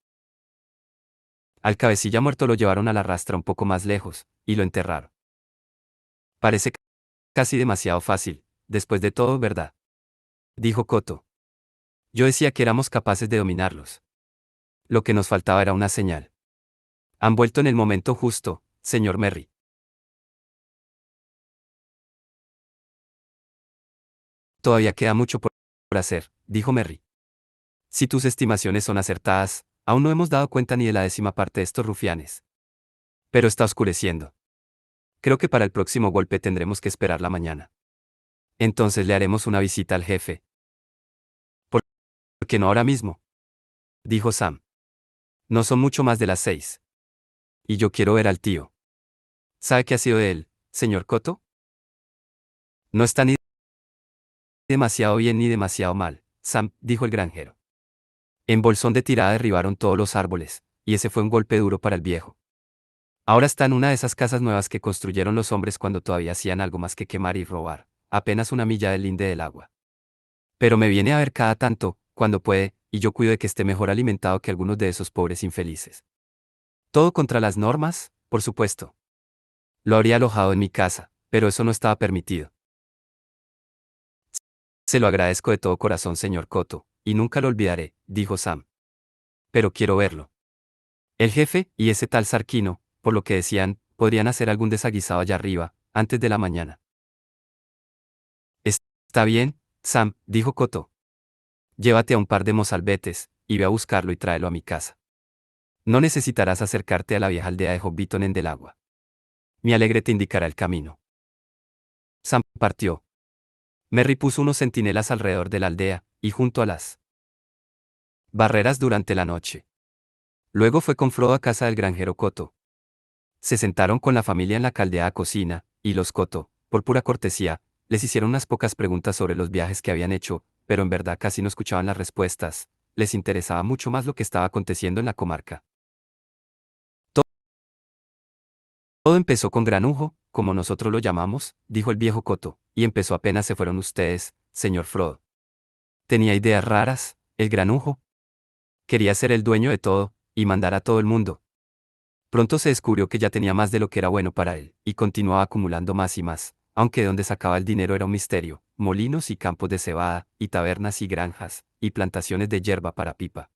Al cabecilla muerto lo llevaron a la rastra un poco más lejos, y lo enterraron. Parece casi demasiado fácil, después de todo, ¿verdad? Dijo Coto. Yo decía que éramos capaces de dominarlos. Lo que nos faltaba era una señal. Han vuelto en el momento justo, señor Merry. Todavía queda mucho por hacer, dijo Merry. Si tus estimaciones son acertadas, aún no hemos dado cuenta ni de la 10ª parte de estos rufianes. Pero está oscureciendo. Creo que para el próximo golpe tendremos que esperar la mañana. Entonces le haremos una visita al jefe. ¿Por qué no ahora mismo? Dijo Sam. No son mucho más de las 6. Y yo quiero ver al tío. ¿Sabe qué ha sido de él, señor Coto? No está ni demasiado bien ni demasiado mal, Sam, dijo el granjero. En bolsón de tirada derribaron todos los árboles, y ese fue un golpe duro para el viejo. Ahora está en una de esas casas nuevas que construyeron los hombres cuando todavía hacían algo más que quemar y robar, apenas una milla del linde del agua. Pero me viene a ver cada tanto, cuando puede, y yo cuido de que esté mejor alimentado que algunos de esos pobres infelices. Todo contra las normas, por supuesto. Lo habría alojado en mi casa, pero eso no estaba permitido. Se lo agradezco de todo corazón, señor Coto, y nunca lo olvidaré, dijo Sam. Pero quiero verlo. El jefe, y ese tal Sarquino, por lo que decían, podrían hacer algún desaguisado allá arriba, antes de la mañana. Está bien, Sam, dijo Coto. Llévate a un par de mozalbetes, y ve a buscarlo y tráelo a mi casa. No necesitarás acercarte a la vieja aldea de Hobbiton en Del Agua. Mi alegre te indicará el camino. Sam partió. Merry puso unos centinelas alrededor de la aldea, y junto a las barreras durante la noche. Luego fue con Frodo a casa del granjero Coto. Se sentaron con la familia en la caldeada cocina, y los Coto, por pura cortesía, les hicieron unas pocas preguntas sobre los viajes que habían hecho, pero en verdad casi no escuchaban las respuestas. Les interesaba mucho más lo que estaba aconteciendo en la comarca. Todo empezó con Granujo, como nosotros lo llamamos, dijo el viejo Coto, y empezó apenas se fueron ustedes, señor Frodo. Tenía ideas raras, el Granujo. Quería ser el dueño de todo, y mandar a todo el mundo. Pronto se descubrió que ya tenía más de lo que era bueno para él, y continuaba acumulando más y más, aunque de dónde sacaba el dinero era un misterio, molinos y campos de cebada, y tabernas y granjas, y plantaciones de hierba para pipa.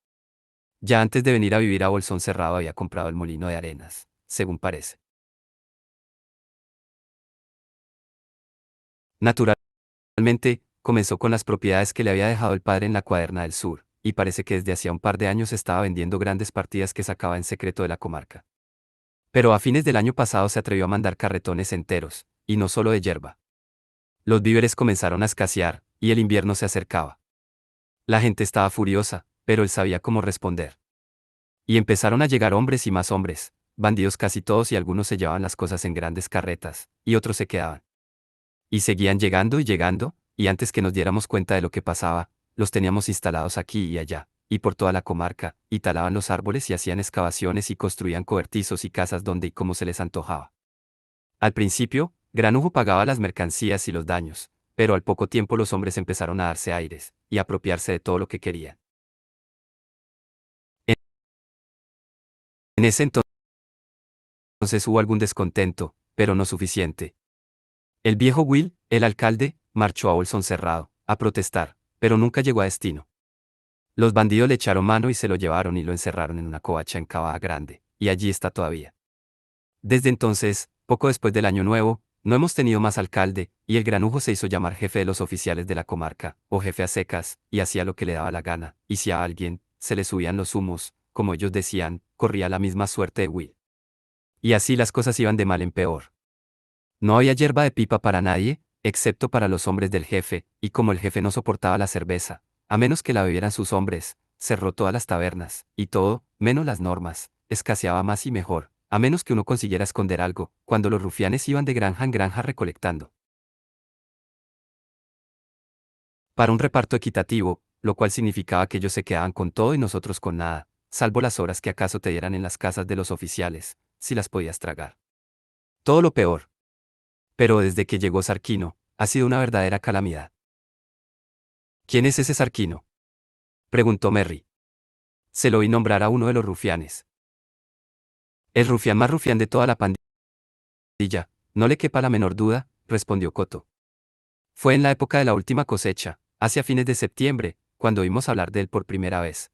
Ya antes de venir a vivir a Bolsón Cerrado había comprado el molino de arenas, según parece. Naturalmente, comenzó con las propiedades que le había dejado el padre en la Cuaderna del Sur, y parece que desde hacía un par de años estaba vendiendo grandes partidas que sacaba en secreto de la comarca. Pero a fines del año pasado se atrevió a mandar carretones enteros, y no solo de hierba. Los víveres comenzaron a escasear, y el invierno se acercaba. La gente estaba furiosa, pero él sabía cómo responder. Y empezaron a llegar hombres y más hombres, bandidos casi todos y algunos se llevaban las cosas en grandes carretas, y otros se quedaban. Y seguían llegando y llegando, y antes que nos diéramos cuenta de lo que pasaba, los teníamos instalados aquí y allá, y por toda la comarca, y talaban los árboles y hacían excavaciones y construían cobertizos y casas donde y como se les antojaba. Al principio, Granujo pagaba las mercancías y los daños, pero al poco tiempo los hombres empezaron a darse aires, y a apropiarse de todo lo que querían. En ese entonces hubo algún descontento, pero no suficiente. El viejo Will, el alcalde, marchó a Bolsón Cerrado, a protestar, pero nunca llegó a destino. Los bandidos le echaron mano y se lo llevaron y lo encerraron en una covacha en Cavada Grande, y allí está todavía. Desde entonces, poco después del Año Nuevo, no hemos tenido más alcalde, y el granujo se hizo llamar jefe de los oficiales de la comarca, o jefe a secas, y hacía lo que le daba la gana, y si a alguien se le subían los humos, como ellos decían, corría la misma suerte de Will. Y así las cosas iban de mal en peor. No había hierba de pipa para nadie, excepto para los hombres del jefe, y como el jefe no soportaba la cerveza, a menos que la bebieran sus hombres, cerró todas las tabernas, y todo, menos las normas, escaseaba más y mejor, a menos que uno consiguiera esconder algo, cuando los rufianes iban de granja en granja recolectando. Para un reparto equitativo, lo cual significaba que ellos se quedaban con todo y nosotros con nada, salvo las horas que acaso te dieran en las casas de los oficiales, si las podías tragar. Todo lo peor. Pero desde que llegó Sarquino, ha sido una verdadera calamidad. ¿Quién es ese Sarquino?, preguntó Merry. Se lo oí nombrar a uno de los rufianes. El rufián más rufián de toda la pandilla, no le quepa la menor duda, respondió Coto. Fue en la época de la última cosecha, hacia fines de septiembre, cuando oímos hablar de él por primera vez.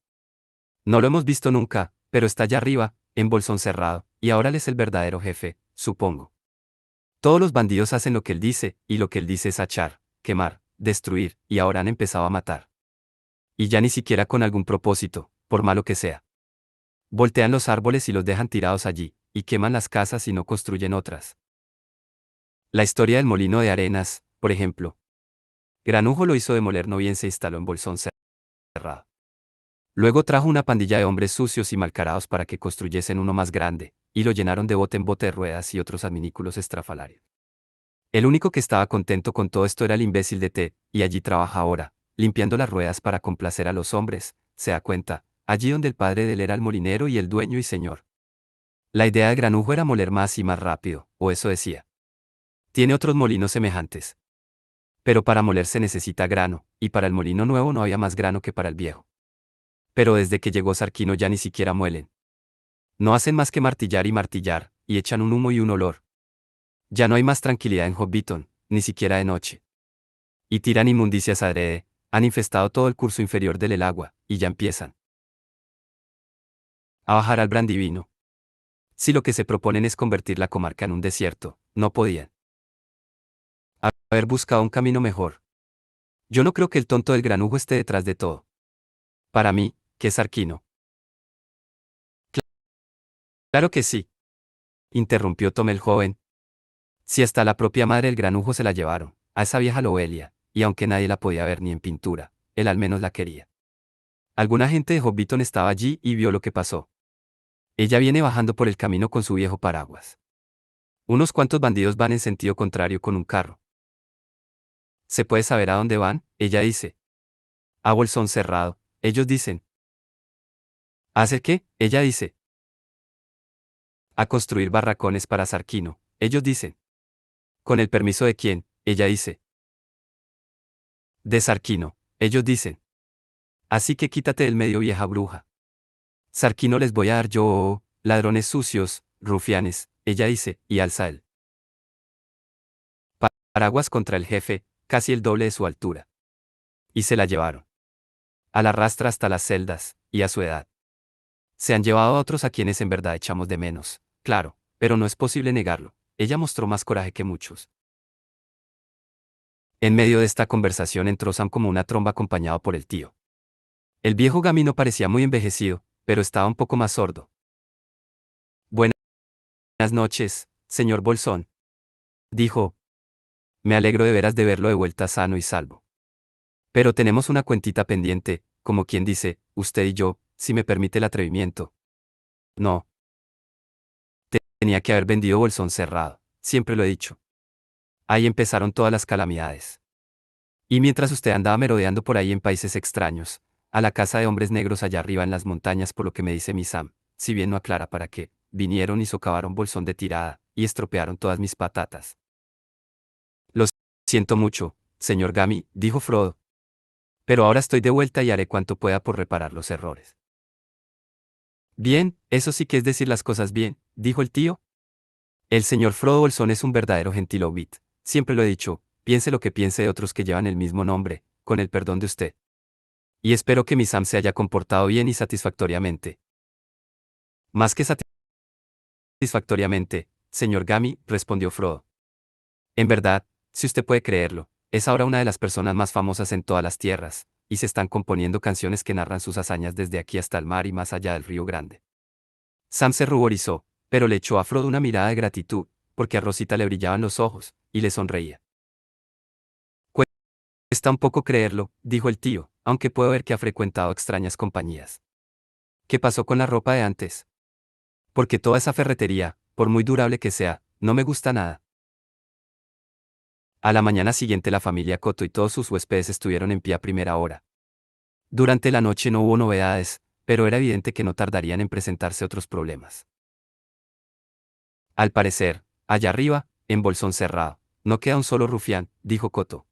No lo hemos visto nunca, pero está allá arriba, en Bolsón Cerrado, y ahora él es el verdadero jefe, supongo. Todos los bandidos hacen lo que él dice, y lo que él dice es achar, quemar, destruir, y ahora han empezado a matar. Y ya ni siquiera con algún propósito, por malo que sea. Voltean los árboles y los dejan tirados allí, y queman las casas y no construyen otras. La historia del molino de arenas, por ejemplo. Granujo lo hizo demoler no bien se instaló en Bolsón Cerrado. Luego trajo una pandilla de hombres sucios y malcarados para que construyesen uno más grande, y lo llenaron de bote en bote de ruedas y otros adminículos estrafalarios. El único que estaba contento con todo esto era el imbécil de Ted, y allí trabaja ahora, limpiando las ruedas para complacer a los hombres, se da cuenta, allí donde el padre de él era el molinero y el dueño y señor. La idea de Granujo era moler más y más rápido, o eso decía. Tiene otros molinos semejantes. Pero para moler se necesita grano, y para el molino nuevo no había más grano que para el viejo. Pero desde que llegó Sarquino ya ni siquiera muelen. No hacen más que martillar, y echan un humo y un olor. Ya no hay más tranquilidad en Hobbiton, ni siquiera de noche. Y tiran inmundicias adrede, han infestado todo el curso inferior del agua, y ya empiezan a bajar al Brandivino. Si lo que se proponen es convertir la comarca en un desierto, no podían haber buscado un camino mejor. Yo no creo que el tonto del granujo esté detrás de todo. Para mí, que es Arquino. Claro que sí, interrumpió Tom el joven. Si hasta la propia madre del granujo se la llevaron, a esa vieja Lobelia, y aunque nadie la podía ver ni en pintura, él al menos la quería. Alguna gente de Hobbiton estaba allí y vio lo que pasó. Ella viene bajando por el camino con su viejo paraguas. Unos cuantos bandidos van en sentido contrario con un carro. ¿Se puede saber a dónde van? Ella dice. A Bolsón Cerrado. Ellos dicen. ¿Hace qué? Ella dice. A construir barracones para Sarquino. Ellos dicen. ¿Con el permiso de quién? Ella dice. De Sarquino. Ellos dicen. Así que quítate del medio, vieja bruja. Sarquino les voy a dar yo, ladrones sucios, rufianes, ella dice, y alza el paraguas contra el jefe, casi el doble de su altura. Y se la llevaron. A la rastra hasta las celdas, y a su edad. Se han llevado a otros a quienes en verdad echamos de menos, claro, pero no es posible negarlo. Ella mostró más coraje que muchos. En medio de esta conversación entró Sam como una tromba acompañado por el tío. El viejo Gamino parecía muy envejecido, pero estaba un poco más sordo. Buenas noches, señor Bolsón. Dijo. Me alegro de veras de verlo de vuelta sano y salvo. Pero tenemos una cuentita pendiente, como quien dice, usted y yo, si me permite el atrevimiento. No. Tenía que haber vendido Bolsón Cerrado, siempre lo he dicho. Ahí empezaron todas las calamidades. Y mientras usted andaba merodeando por ahí en países extraños, a la casa de hombres negros allá arriba en las montañas por lo que me dice mi Sam, si bien no aclara para qué, vinieron y socavaron Bolsón de tirada, y estropearon todas mis patatas. Lo siento mucho, señor Gami, dijo Frodo. Pero ahora estoy de vuelta y haré cuanto pueda por reparar los errores. Bien, eso sí que es decir las cosas bien, dijo el tío. El señor Frodo Bolsón es un verdadero gentil hobbit, siempre lo he dicho, piense lo que piense de otros que llevan el mismo nombre, con el perdón de usted. Y espero que mi Sam se haya comportado bien y satisfactoriamente. Más que satisfactoriamente, señor Gami, respondió Frodo. En verdad, si usted puede creerlo, es ahora una de las personas más famosas en todas las tierras, y se están componiendo canciones que narran sus hazañas desde aquí hasta el mar y más allá del río Grande. Sam se ruborizó, pero le echó a Frodo una mirada de gratitud, porque a Rosita le brillaban los ojos, y le sonreía. Cuesta un poco creerlo, dijo el tío, aunque puedo ver que ha frecuentado extrañas compañías. ¿Qué pasó con la ropa de antes? Porque toda esa ferretería, por muy durable que sea, no me gusta nada. A la mañana siguiente la familia Coto y todos sus huéspedes estuvieron en pie a primera hora. Durante la noche no hubo novedades, pero era evidente que no tardarían en presentarse otros problemas. Al parecer, allá arriba, en Bolsón Cerrado, no queda un solo rufián, dijo Coto.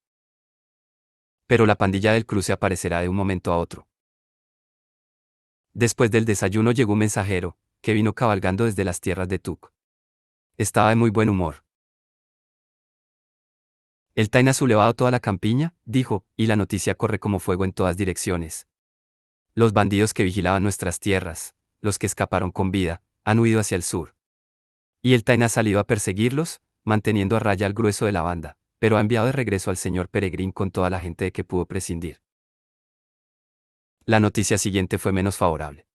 Pero la pandilla del cruce aparecerá de un momento a otro. Después del desayuno llegó un mensajero, que vino cabalgando desde las tierras de Tuk. Estaba de muy buen humor. El Taina ha sublevado toda la campiña, dijo, y la noticia corre como fuego en todas direcciones. Los bandidos que vigilaban nuestras tierras, los que escaparon con vida, han huido hacia el sur. Y el Taina ha salido a perseguirlos, manteniendo a raya al grueso de la banda, pero ha enviado de regreso al señor Peregrín con toda la gente de que pudo prescindir. La noticia siguiente fue menos favorable.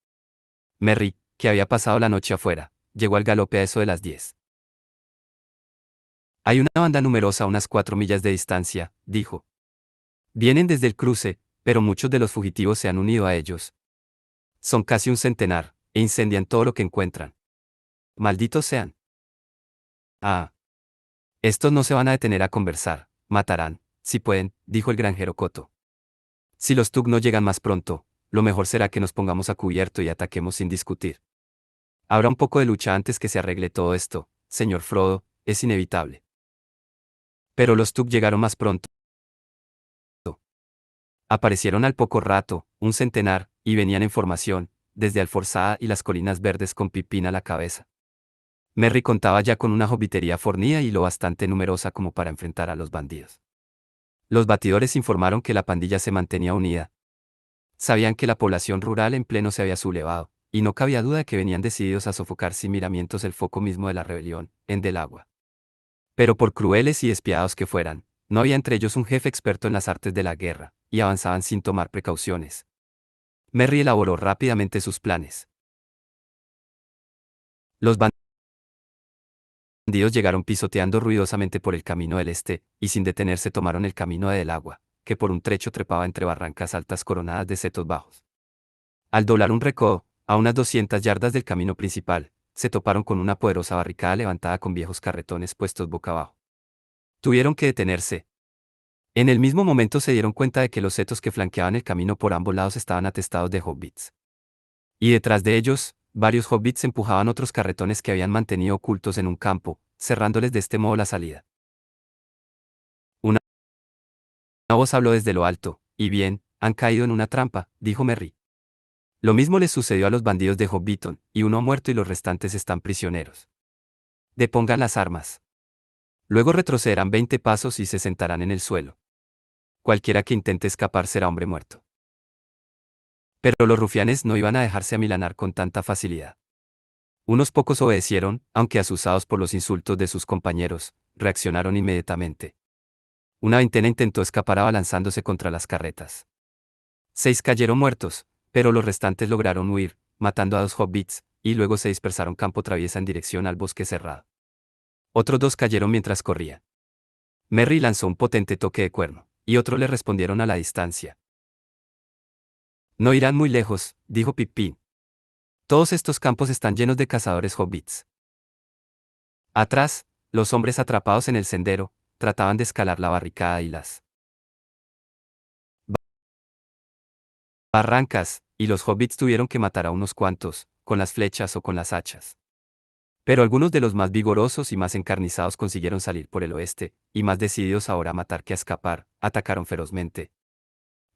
Merry, que había pasado la noche afuera, llegó al galope a eso de las 10. Hay una banda numerosa a unas 4 millas de distancia, dijo. Vienen desde el cruce, pero muchos de los fugitivos se han unido a ellos. Son casi un centenar, e incendian todo lo que encuentran. Malditos sean. Ah. Estos no se van a detener a conversar, matarán, si pueden, dijo el granjero Coto. Si los Tug no llegan más pronto, lo mejor será que nos pongamos a cubierto y ataquemos sin discutir. Habrá un poco de lucha antes que se arregle todo esto, señor Frodo, es inevitable. Pero los Tug llegaron más pronto. Aparecieron al poco rato, un centenar, y venían en formación, desde Alforzada y las colinas verdes con Pipín a la cabeza. Merry contaba ya con una hobbitería fornida y lo bastante numerosa como para enfrentar a los bandidos. Los batidores informaron que la pandilla se mantenía unida. Sabían que la población rural en pleno se había sublevado, y no cabía duda de que venían decididos a sofocar sin miramientos el foco mismo de la rebelión, en Del Agua. Pero por crueles y despiadados que fueran, no había entre ellos un jefe experto en las artes de la guerra, y avanzaban sin tomar precauciones. Merry elaboró rápidamente sus planes. Los bandidos llegaron pisoteando ruidosamente por el camino del este, y sin detenerse tomaron el camino de Del Agua, que por un trecho trepaba entre barrancas altas coronadas de setos bajos. Al doblar un recodo, a unas 200 yardas del camino principal, se toparon con una poderosa barricada levantada con viejos carretones puestos boca abajo. Tuvieron que detenerse. En el mismo momento se dieron cuenta de que los setos que flanqueaban el camino por ambos lados estaban atestados de hobbits. Y detrás de ellos, varios hobbits empujaban otros carretones que habían mantenido ocultos en un campo, cerrándoles de este modo la salida. Una voz habló desde lo alto, y bien, han caído en una trampa, dijo Merry. Lo mismo les sucedió a los bandidos de Hobbiton, y uno ha muerto y los restantes están prisioneros. Depongan las armas. Luego retrocederán 20 pasos y se sentarán en el suelo. Cualquiera que intente escapar será hombre muerto. Pero los rufianes no iban a dejarse amilanar con tanta facilidad. Unos pocos obedecieron, aunque asusados por los insultos de sus compañeros, reaccionaron inmediatamente. Una veintena intentó escapar abalanzándose contra las carretas. 6 cayeron muertos, pero los restantes lograron huir, matando a 2 hobbits, y luego se dispersaron campo traviesa en dirección al bosque cerrado. Otros 2 cayeron mientras corría. Merry lanzó un potente toque de cuerno, y otros le respondieron a la distancia. No irán muy lejos, dijo Pippin. Todos estos campos están llenos de cazadores hobbits. Atrás, los hombres atrapados en el sendero, trataban de escalar la barricada y las barrancas, y los hobbits tuvieron que matar a unos cuantos, con las flechas o con las hachas. Pero algunos de los más vigorosos y más encarnizados consiguieron salir por el oeste, y más decididos ahora a matar que a escapar, atacaron ferozmente.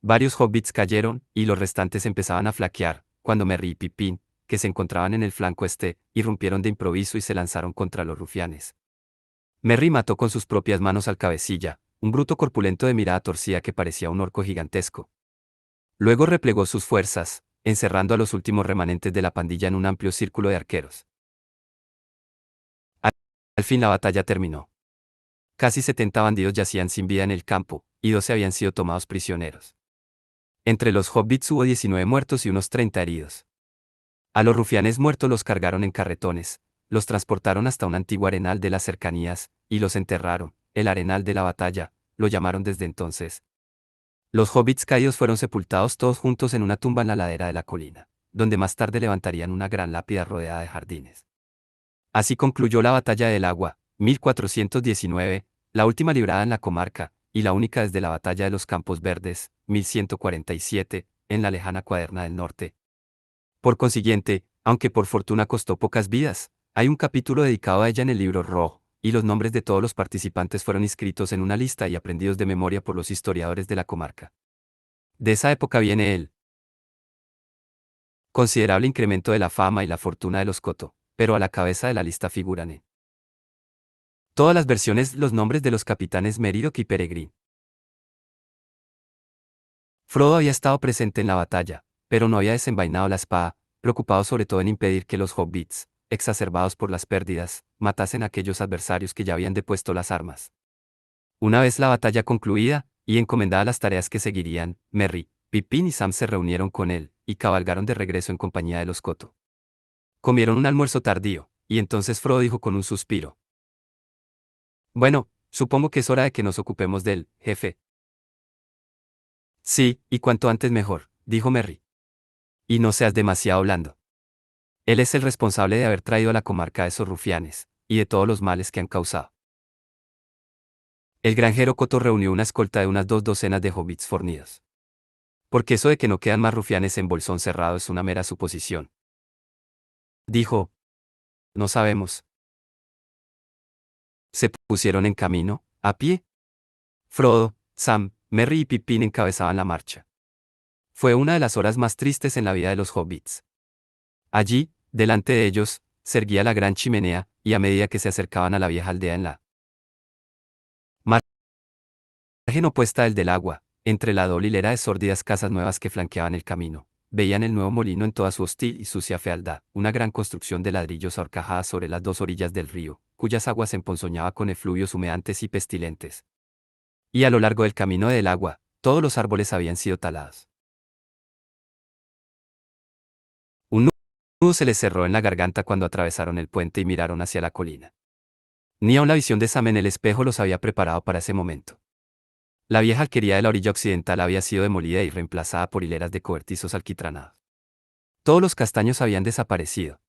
Varios hobbits cayeron, y los restantes empezaban a flaquear, cuando Merry y Pippin, que se encontraban en el flanco este, irrumpieron de improviso y se lanzaron contra los rufianes. Merry mató con sus propias manos al cabecilla, un bruto corpulento de mirada torcida que parecía un orco gigantesco. Luego replegó sus fuerzas, encerrando a los últimos remanentes de la pandilla en un amplio círculo de arqueros. Al fin la batalla terminó. Casi 70 bandidos yacían sin vida en el campo, y 12 habían sido tomados prisioneros. Entre los hobbits hubo 19 muertos y unos 30 heridos. A los rufianes muertos los cargaron en carretones, los transportaron hasta un antiguo arenal de las cercanías, y los enterraron, el arenal de la batalla, lo llamaron desde entonces. Los hobbits caídos fueron sepultados todos juntos en una tumba en la ladera de la colina, donde más tarde levantarían una gran lápida rodeada de jardines. Así concluyó la batalla del Agua, 1419, la última librada en la comarca, y la única desde la batalla de los Campos Verdes, 1147, en la lejana Cuaderna del Norte. Por consiguiente, aunque por fortuna costó pocas vidas, hay un capítulo dedicado a ella en el libro rojo, y los nombres de todos los participantes fueron inscritos en una lista y aprendidos de memoria por los historiadores de la comarca. De esa época viene el considerable incremento de la fama y la fortuna de los Coto, pero a la cabeza de la lista figuran en todas las versiones los nombres de los capitanes Meridoc y Peregrin. Frodo había estado presente en la batalla, pero no había desenvainado la espada, preocupado sobre todo en impedir que los hobbits, exacerbados por las pérdidas, matasen a aquellos adversarios que ya habían depuesto las armas. Una vez la batalla concluida, y encomendada las tareas que seguirían, Merry, Pippin y Sam se reunieron con él, y cabalgaron de regreso en compañía de los Coto. Comieron un almuerzo tardío, y entonces Frodo dijo con un suspiro: Bueno, supongo que es hora de que nos ocupemos del jefe. Sí, y cuanto antes mejor, dijo Merry. Y no seas demasiado blando. Él es el responsable de haber traído a la comarca a esos rufianes, y de todos los males que han causado. El granjero Coto reunió una escolta de unas 2 docenas de hobbits fornidos. Porque eso de que no quedan más rufianes en Bolsón Cerrado es una mera suposición. Dijo: No sabemos. Se pusieron en camino, a pie. Frodo, Sam, Merry y Pippin encabezaban la marcha. Fue una de las horas más tristes en la vida de los hobbits. Allí, delante de ellos, se erguía la gran chimenea, y a medida que se acercaban a la vieja aldea en la margen opuesta del agua, entre la doble hilera de sórdidas casas nuevas que flanqueaban el camino, veían el nuevo molino en toda su hostil y sucia fealdad, una gran construcción de ladrillos ahorcajada sobre las 2 orillas del río, cuyas aguas se emponzoñaba con efluvios humeantes y pestilentes. Y a lo largo del camino del agua, todos los árboles habían sido talados. Un nudo se les cerró en la garganta cuando atravesaron el puente y miraron hacia la colina. Ni aun la visión de Sam en el espejo los había preparado para ese momento. La vieja alquería de la orilla occidental había sido demolida y reemplazada por hileras de cobertizos alquitranados. Todos los castaños habían desaparecido.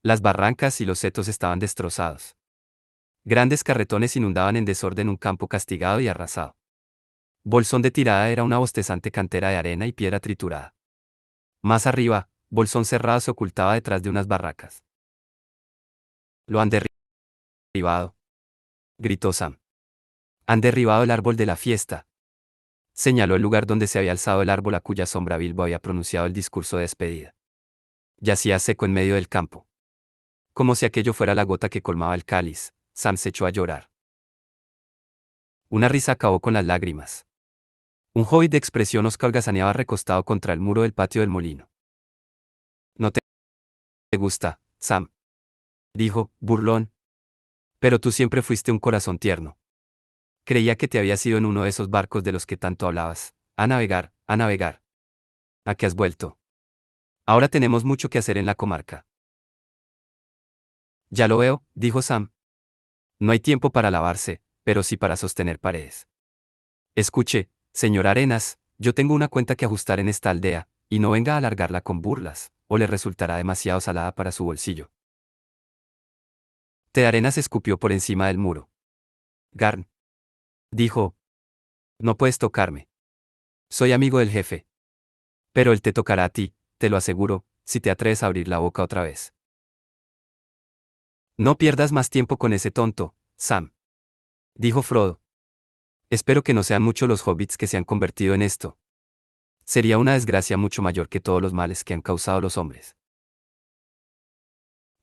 Las barrancas y los setos estaban destrozados. Grandes carretones inundaban en desorden un campo castigado y arrasado. Bolsón de Tirada era una bostezante cantera de arena y piedra triturada. Más arriba, Bolsón Cerrado se ocultaba detrás de unas barracas. Lo han derribado, gritó Sam. Han derribado el árbol de la fiesta. Señaló el lugar donde se había alzado el árbol a cuya sombra Bilbo había pronunciado el discurso de despedida. Yacía seco en medio del campo. Como si aquello fuera la gota que colmaba el cáliz, Sam se echó a llorar. Una risa acabó con las lágrimas. Un hobbit de expresión osca holgazaneaba recostado contra el muro del patio del molino. ¿No te gusta, Sam?, dijo, burlón. Pero tú siempre fuiste un corazón tierno. Creía que te habías ido en uno de esos barcos de los que tanto hablabas. A navegar, a navegar. ¿A qué has vuelto? Ahora tenemos mucho que hacer en la comarca. Ya lo veo, dijo Sam. No hay tiempo para lavarse, pero sí para sostener paredes. Escuche, señor Arenas, yo tengo una cuenta que ajustar en esta aldea, y no venga a alargarla con burlas, o le resultará demasiado salada para su bolsillo. Ted Arenas escupió por encima del muro. Garn, dijo, no puedes tocarme. Soy amigo del jefe. Pero él te tocará a ti, te lo aseguro, si te atreves a abrir la boca otra vez. No pierdas más tiempo con ese tonto, Sam, dijo Frodo. Espero que no sean muchos los hobbits que se han convertido en esto. Sería una desgracia mucho mayor que todos los males que han causado los hombres.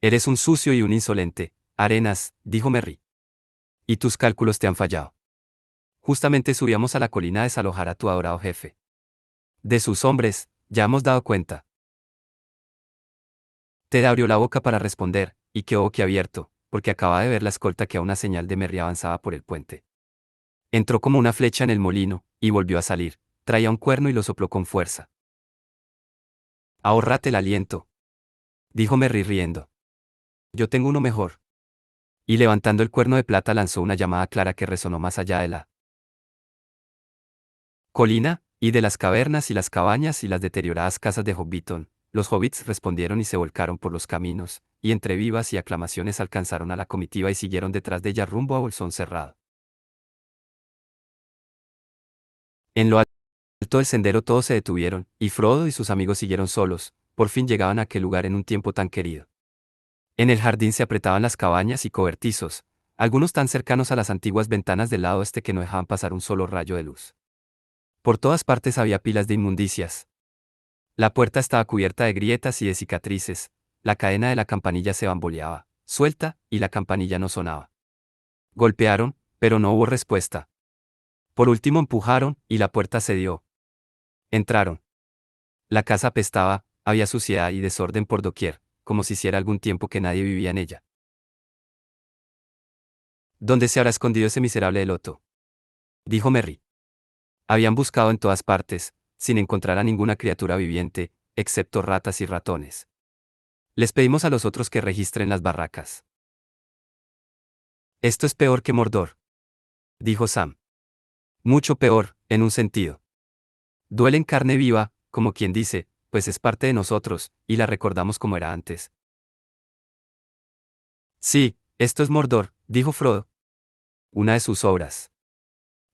Eres un sucio y un insolente, Arenas, dijo Merry. Y tus cálculos te han fallado. Justamente subíamos a la colina a desalojar a tu adorado jefe. De sus hombres, ya hemos dado cuenta. Ted abrió la boca para responder, y quedó boquiabierto, porque acababa de ver la escolta que a una señal de Merry avanzaba por el puente. Entró como una flecha en el molino, y volvió a salir. Traía un cuerno y lo sopló con fuerza. Ahórrate el aliento, dijo Merry riendo. Yo tengo uno mejor. Y levantando el cuerno de plata lanzó una llamada clara que resonó más allá de la colina, y de las cavernas y las cabañas y las deterioradas casas de Hobbiton. Los hobbits respondieron y se volcaron por los caminos, y entre vivas y aclamaciones alcanzaron a la comitiva y siguieron detrás de ella rumbo a Bolsón Cerrado. En lo alto del sendero todos se detuvieron, y Frodo y sus amigos siguieron solos, por fin llegaban a aquel lugar en un tiempo tan querido. En el jardín se apretaban las cabañas y cobertizos, algunos tan cercanos a las antiguas ventanas del lado este que no dejaban pasar un solo rayo de luz. Por todas partes había pilas de inmundicias. La puerta estaba cubierta de grietas y de cicatrices, la cadena de la campanilla se bamboleaba, suelta, y la campanilla no sonaba. Golpearon, pero no hubo respuesta. Por último empujaron, y la puerta cedió. Entraron. La casa apestaba, había suciedad y desorden por doquier, como si hiciera algún tiempo que nadie vivía en ella. ¿Dónde se habrá escondido ese miserable Loto?, dijo Merry. Habían buscado en todas partes, sin encontrar a ninguna criatura viviente, excepto ratas y ratones. Les pedimos a los otros que registren las barracas. Esto es peor que Mordor, dijo Sam. Mucho peor, en un sentido. Duele en carne viva, como quien dice, pues es parte de nosotros, y la recordamos como era antes. Sí, esto es Mordor, dijo Frodo. Una de sus obras.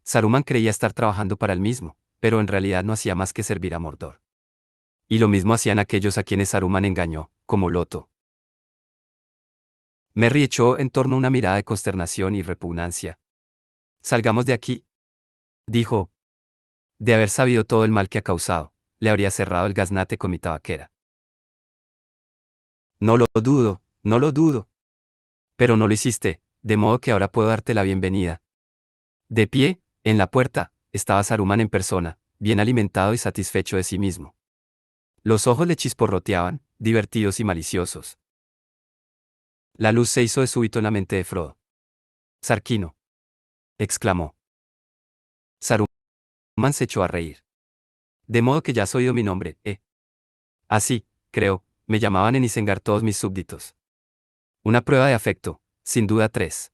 Saruman creía estar trabajando para él mismo, pero en realidad no hacía más que servir a Mordor. Y lo mismo hacían aquellos a quienes Saruman engañó, como Loto. Merry echó en torno una mirada de consternación y repugnancia. Salgamos de aquí, dijo. De haber sabido todo el mal que ha causado, le habría cerrado el gaznate con mi tabaquera. No lo dudo, no lo dudo. Pero no lo hiciste, de modo que ahora puedo darte la bienvenida. De pie, en la puerta, estaba Saruman en persona, bien alimentado y satisfecho de sí mismo. Los ojos le chisporroteaban, divertidos y maliciosos. La luz se hizo de súbito en la mente de Frodo. Sarquino, exclamó. Saruman se echó a reír. De modo que ya has oído mi nombre, ¿eh? Así, creo, me llamaban en Isengard todos mis súbditos. Una prueba de afecto, sin duda 3.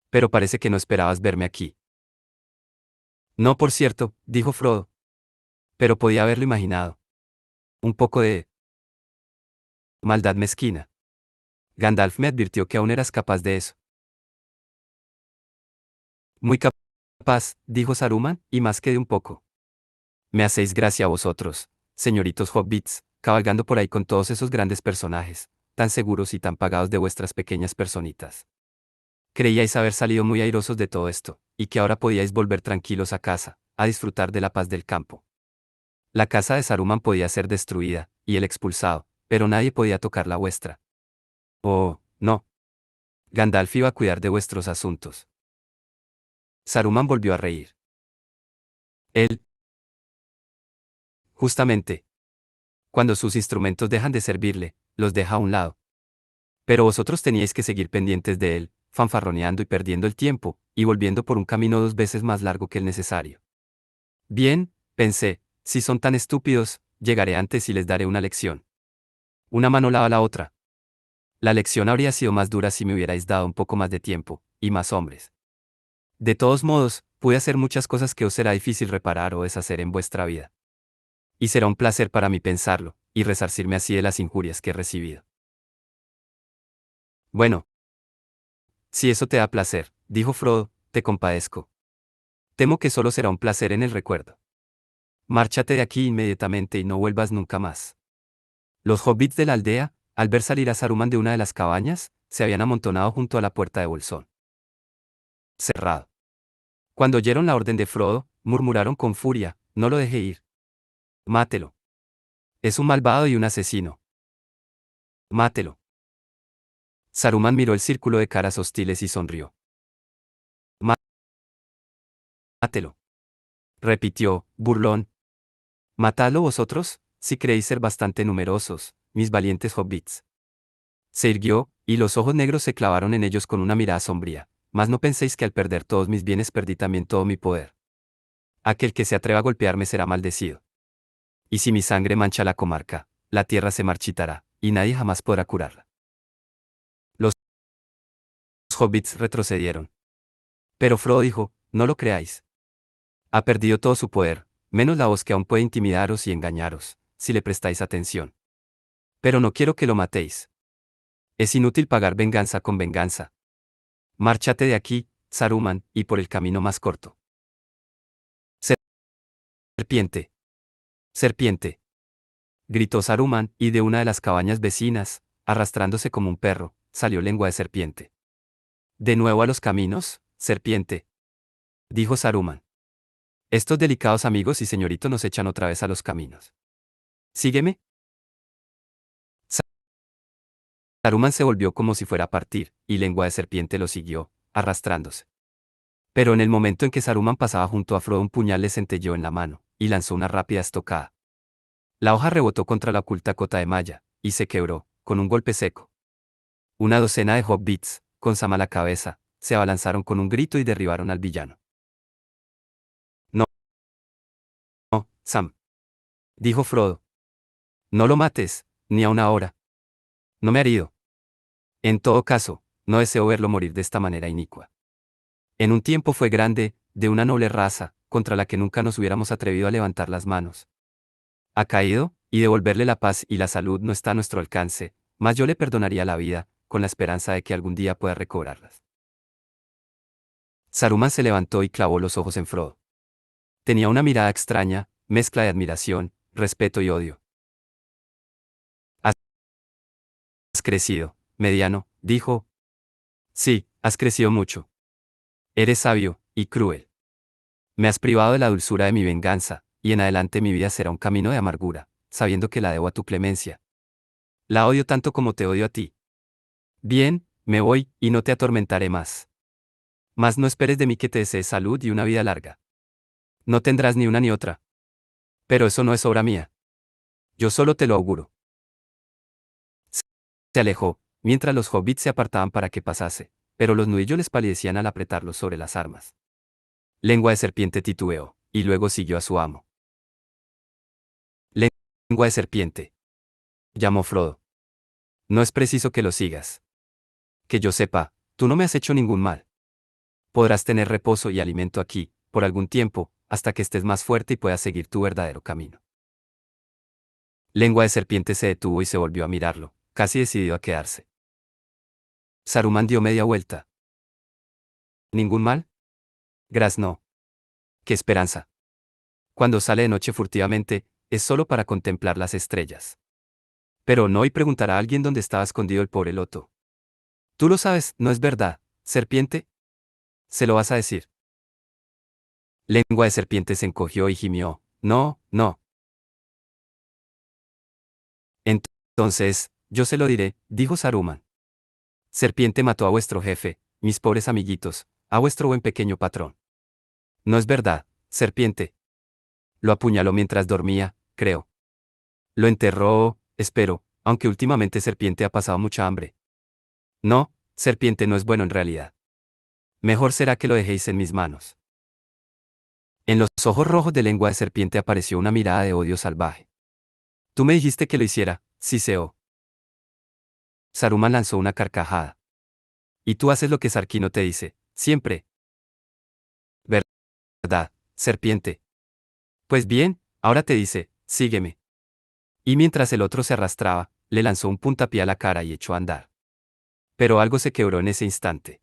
Pero parece que no esperabas verme aquí. No, por cierto, dijo Frodo. Pero podía haberlo imaginado. Un poco de Maldad mezquina. Gandalf me advirtió que aún eras capaz de eso. Muy capaz, dijo Saruman, y más que de un poco. Me hacéis gracia a vosotros, señoritos hobbits, cabalgando por ahí con todos esos grandes personajes, tan seguros y tan pagados de vuestras pequeñas personitas. Creíais haber salido muy airosos de todo esto, y que ahora podíais volver tranquilos a casa, a disfrutar de la paz del campo. La casa de Saruman podía ser destruida, y él expulsado, pero nadie podía tocar la vuestra. Oh, no. Gandalf iba a cuidar de vuestros asuntos. Saruman volvió a reír. Él. Justamente. Cuando sus instrumentos dejan de servirle, los deja a un lado. Pero vosotros teníais que seguir pendientes de él, fanfarroneando y perdiendo el tiempo, y volviendo por un camino 2 veces más largo que el necesario. Bien, pensé, si son tan estúpidos, llegaré antes y les daré una lección. Una mano lava la otra. La lección habría sido más dura si me hubierais dado un poco más de tiempo, y más hombres. De todos modos, pude hacer muchas cosas que os será difícil reparar o deshacer en vuestra vida. Y será un placer para mí pensarlo, y resarcirme así de las injurias que he recibido. Bueno. Si eso te da placer, dijo Frodo, te compadezco. Temo que solo será un placer en el recuerdo. Márchate de aquí inmediatamente y no vuelvas nunca más. Los hobbits de la aldea, al ver salir a Saruman de una de las cabañas, se habían amontonado junto a la puerta de Bolsón. Cerrado. Cuando oyeron la orden de Frodo, murmuraron con furia, no lo deje ir. Mátelo. Es un malvado y un asesino. Mátelo. Saruman miró el círculo de caras hostiles y sonrió. Mátelo. Repitió, burlón. Matadlo vosotros, si creéis ser bastante numerosos, mis valientes hobbits. Se irguió, y los ojos negros se clavaron en ellos con una mirada sombría, mas no penséis que al perder todos mis bienes perdí también todo mi poder. Aquel que se atreva a golpearme será maldecido. Y si mi sangre mancha la comarca, la tierra se marchitará, y nadie jamás podrá curarla. Los hobbits retrocedieron. Pero Frodo dijo, no lo creáis. Ha perdido todo su poder, menos la voz que aún puede intimidaros y engañaros, si le prestáis atención. Pero no quiero que lo matéis. Es inútil pagar venganza con venganza. Márchate de aquí, Saruman, y por el camino más corto. Serpiente. Serpiente. Gritó Saruman, y de una de las cabañas vecinas, arrastrándose como un perro, salió lengua de serpiente. ¿De nuevo a los caminos, serpiente? Dijo Saruman. Estos delicados amigos y señorito nos echan otra vez a los caminos. ¿Sígueme? Saruman se volvió como si fuera a partir, y lengua de serpiente lo siguió, arrastrándose. Pero en el momento en que Saruman pasaba junto a Frodo un puñal le centelló en la mano, y lanzó una rápida estocada. La hoja rebotó contra la oculta cota de malla, y se quebró, con un golpe seco. Una docena de hobbits, con Sam a la cabeza, se abalanzaron con un grito y derribaron al villano. No, no, Sam. Dijo Frodo. No lo mates, ni aun ahora. No me ha herido. En todo caso, no deseo verlo morir de esta manera inicua. En un tiempo fue grande, de una noble raza, contra la que nunca nos hubiéramos atrevido a levantar las manos. Ha caído, y devolverle la paz y la salud no está a nuestro alcance, mas yo le perdonaría la vida, con la esperanza de que algún día pueda recobrarlas. Saruman se levantó y clavó los ojos en Frodo. Tenía una mirada extraña, mezcla de admiración, respeto y odio. Has crecido, mediano, dijo. Sí, has crecido mucho. Eres sabio, y cruel. Me has privado de la dulzura de mi venganza, y en adelante mi vida será un camino de amargura, sabiendo que la debo a tu clemencia. La odio tanto como te odio a ti. Bien, me voy, y no te atormentaré más. Mas no esperes de mí que te desee salud y una vida larga. No tendrás ni una ni otra. Pero eso no es obra mía. Yo solo te lo auguro. Se alejó, mientras los hobbits se apartaban para que pasase, pero los nudillos les palidecían al apretarlos sobre las armas. Lengua de serpiente titubeó, y luego siguió a su amo. Lengua de serpiente. Llamó Frodo. No es preciso que lo sigas. Que yo sepa, tú no me has hecho ningún mal. Podrás tener reposo y alimento aquí, por algún tiempo, hasta que estés más fuerte y puedas seguir tu verdadero camino. Lengua de serpiente se detuvo y se volvió a mirarlo, casi decidido a quedarse. Saruman dio media vuelta. ¿Ningún mal? Grazno. ¡Qué esperanza! Cuando sale de noche furtivamente, es solo para contemplar las estrellas. Pero no y preguntará a alguien dónde estaba escondido el pobre loto. Tú lo sabes, ¿no es verdad, serpiente? Se lo vas a decir. Lengua de serpiente se encogió y gimió. No, no. Entonces, yo se lo diré, dijo Saruman. Serpiente mató a vuestro jefe, mis pobres amiguitos, a vuestro buen pequeño patrón. No es verdad, serpiente. Lo apuñaló mientras dormía, creo. Lo enterró, espero, aunque últimamente serpiente ha pasado mucha hambre. No, serpiente no es bueno en realidad. Mejor será que lo dejéis en mis manos. En los ojos rojos de lengua de serpiente apareció una mirada de odio salvaje. Tú me dijiste que lo hiciera, Siseo. Saruman lanzó una carcajada. Y tú haces lo que Sarquino te dice, siempre. ¿Verdad, serpiente? Pues bien, ahora te dice, sígueme. Y mientras el otro se arrastraba, le lanzó un puntapié a la cara y echó a andar. Pero algo se quebró en ese instante.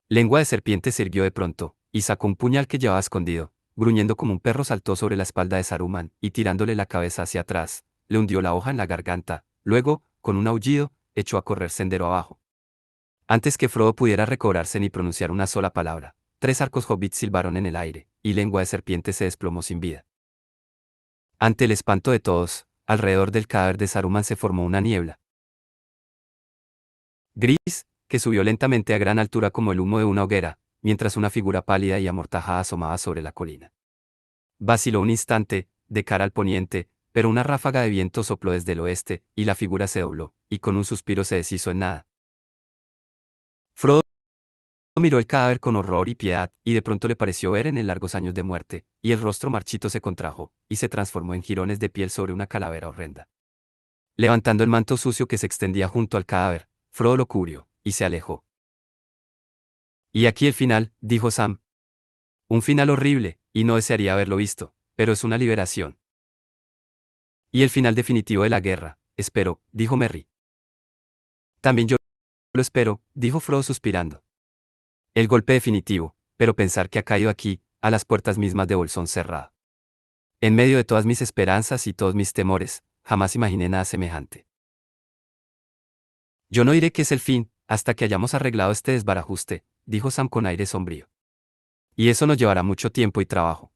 Lengua de serpiente se irguió de pronto, y sacó un puñal que llevaba escondido, gruñendo como un perro saltó sobre la espalda de Saruman, y tirándole la cabeza hacia atrás, le hundió la hoja en la garganta, luego, con un aullido, echó a correr sendero abajo. Antes que Frodo pudiera recobrarse ni pronunciar una sola palabra, 3 arcos hobbits silbaron en el aire, y lengua de serpiente se desplomó sin vida. Ante el espanto de todos, alrededor del cadáver de Saruman se formó una niebla gris, que subió lentamente a gran altura como el humo de una hoguera, mientras una figura pálida y amortajada asomaba sobre la colina. Vaciló un instante, de cara al poniente, pero una ráfaga de viento sopló desde el oeste, y la figura se dobló, y con un suspiro se deshizo en nada. Frodo miró el cadáver con horror y piedad, y de pronto le pareció ver en él largos años de muerte, y el rostro marchito se contrajo, y se transformó en jirones de piel sobre una calavera horrenda. Levantando el manto sucio que se extendía junto al cadáver, Frodo lo cubrió, y se alejó. Y aquí el final, dijo Sam. Un final horrible, y no desearía haberlo visto, pero es una liberación. Y el final definitivo de la guerra, espero, dijo Merry. También yo lo espero, dijo Frodo suspirando. El golpe definitivo, pero pensar que ha caído aquí, a las puertas mismas de Bolsón cerrada. En medio de todas mis esperanzas y todos mis temores, jamás imaginé nada semejante. Yo no diré que es el fin, hasta que hayamos arreglado este desbarajuste, dijo Sam con aire sombrío. Y eso nos llevará mucho tiempo y trabajo.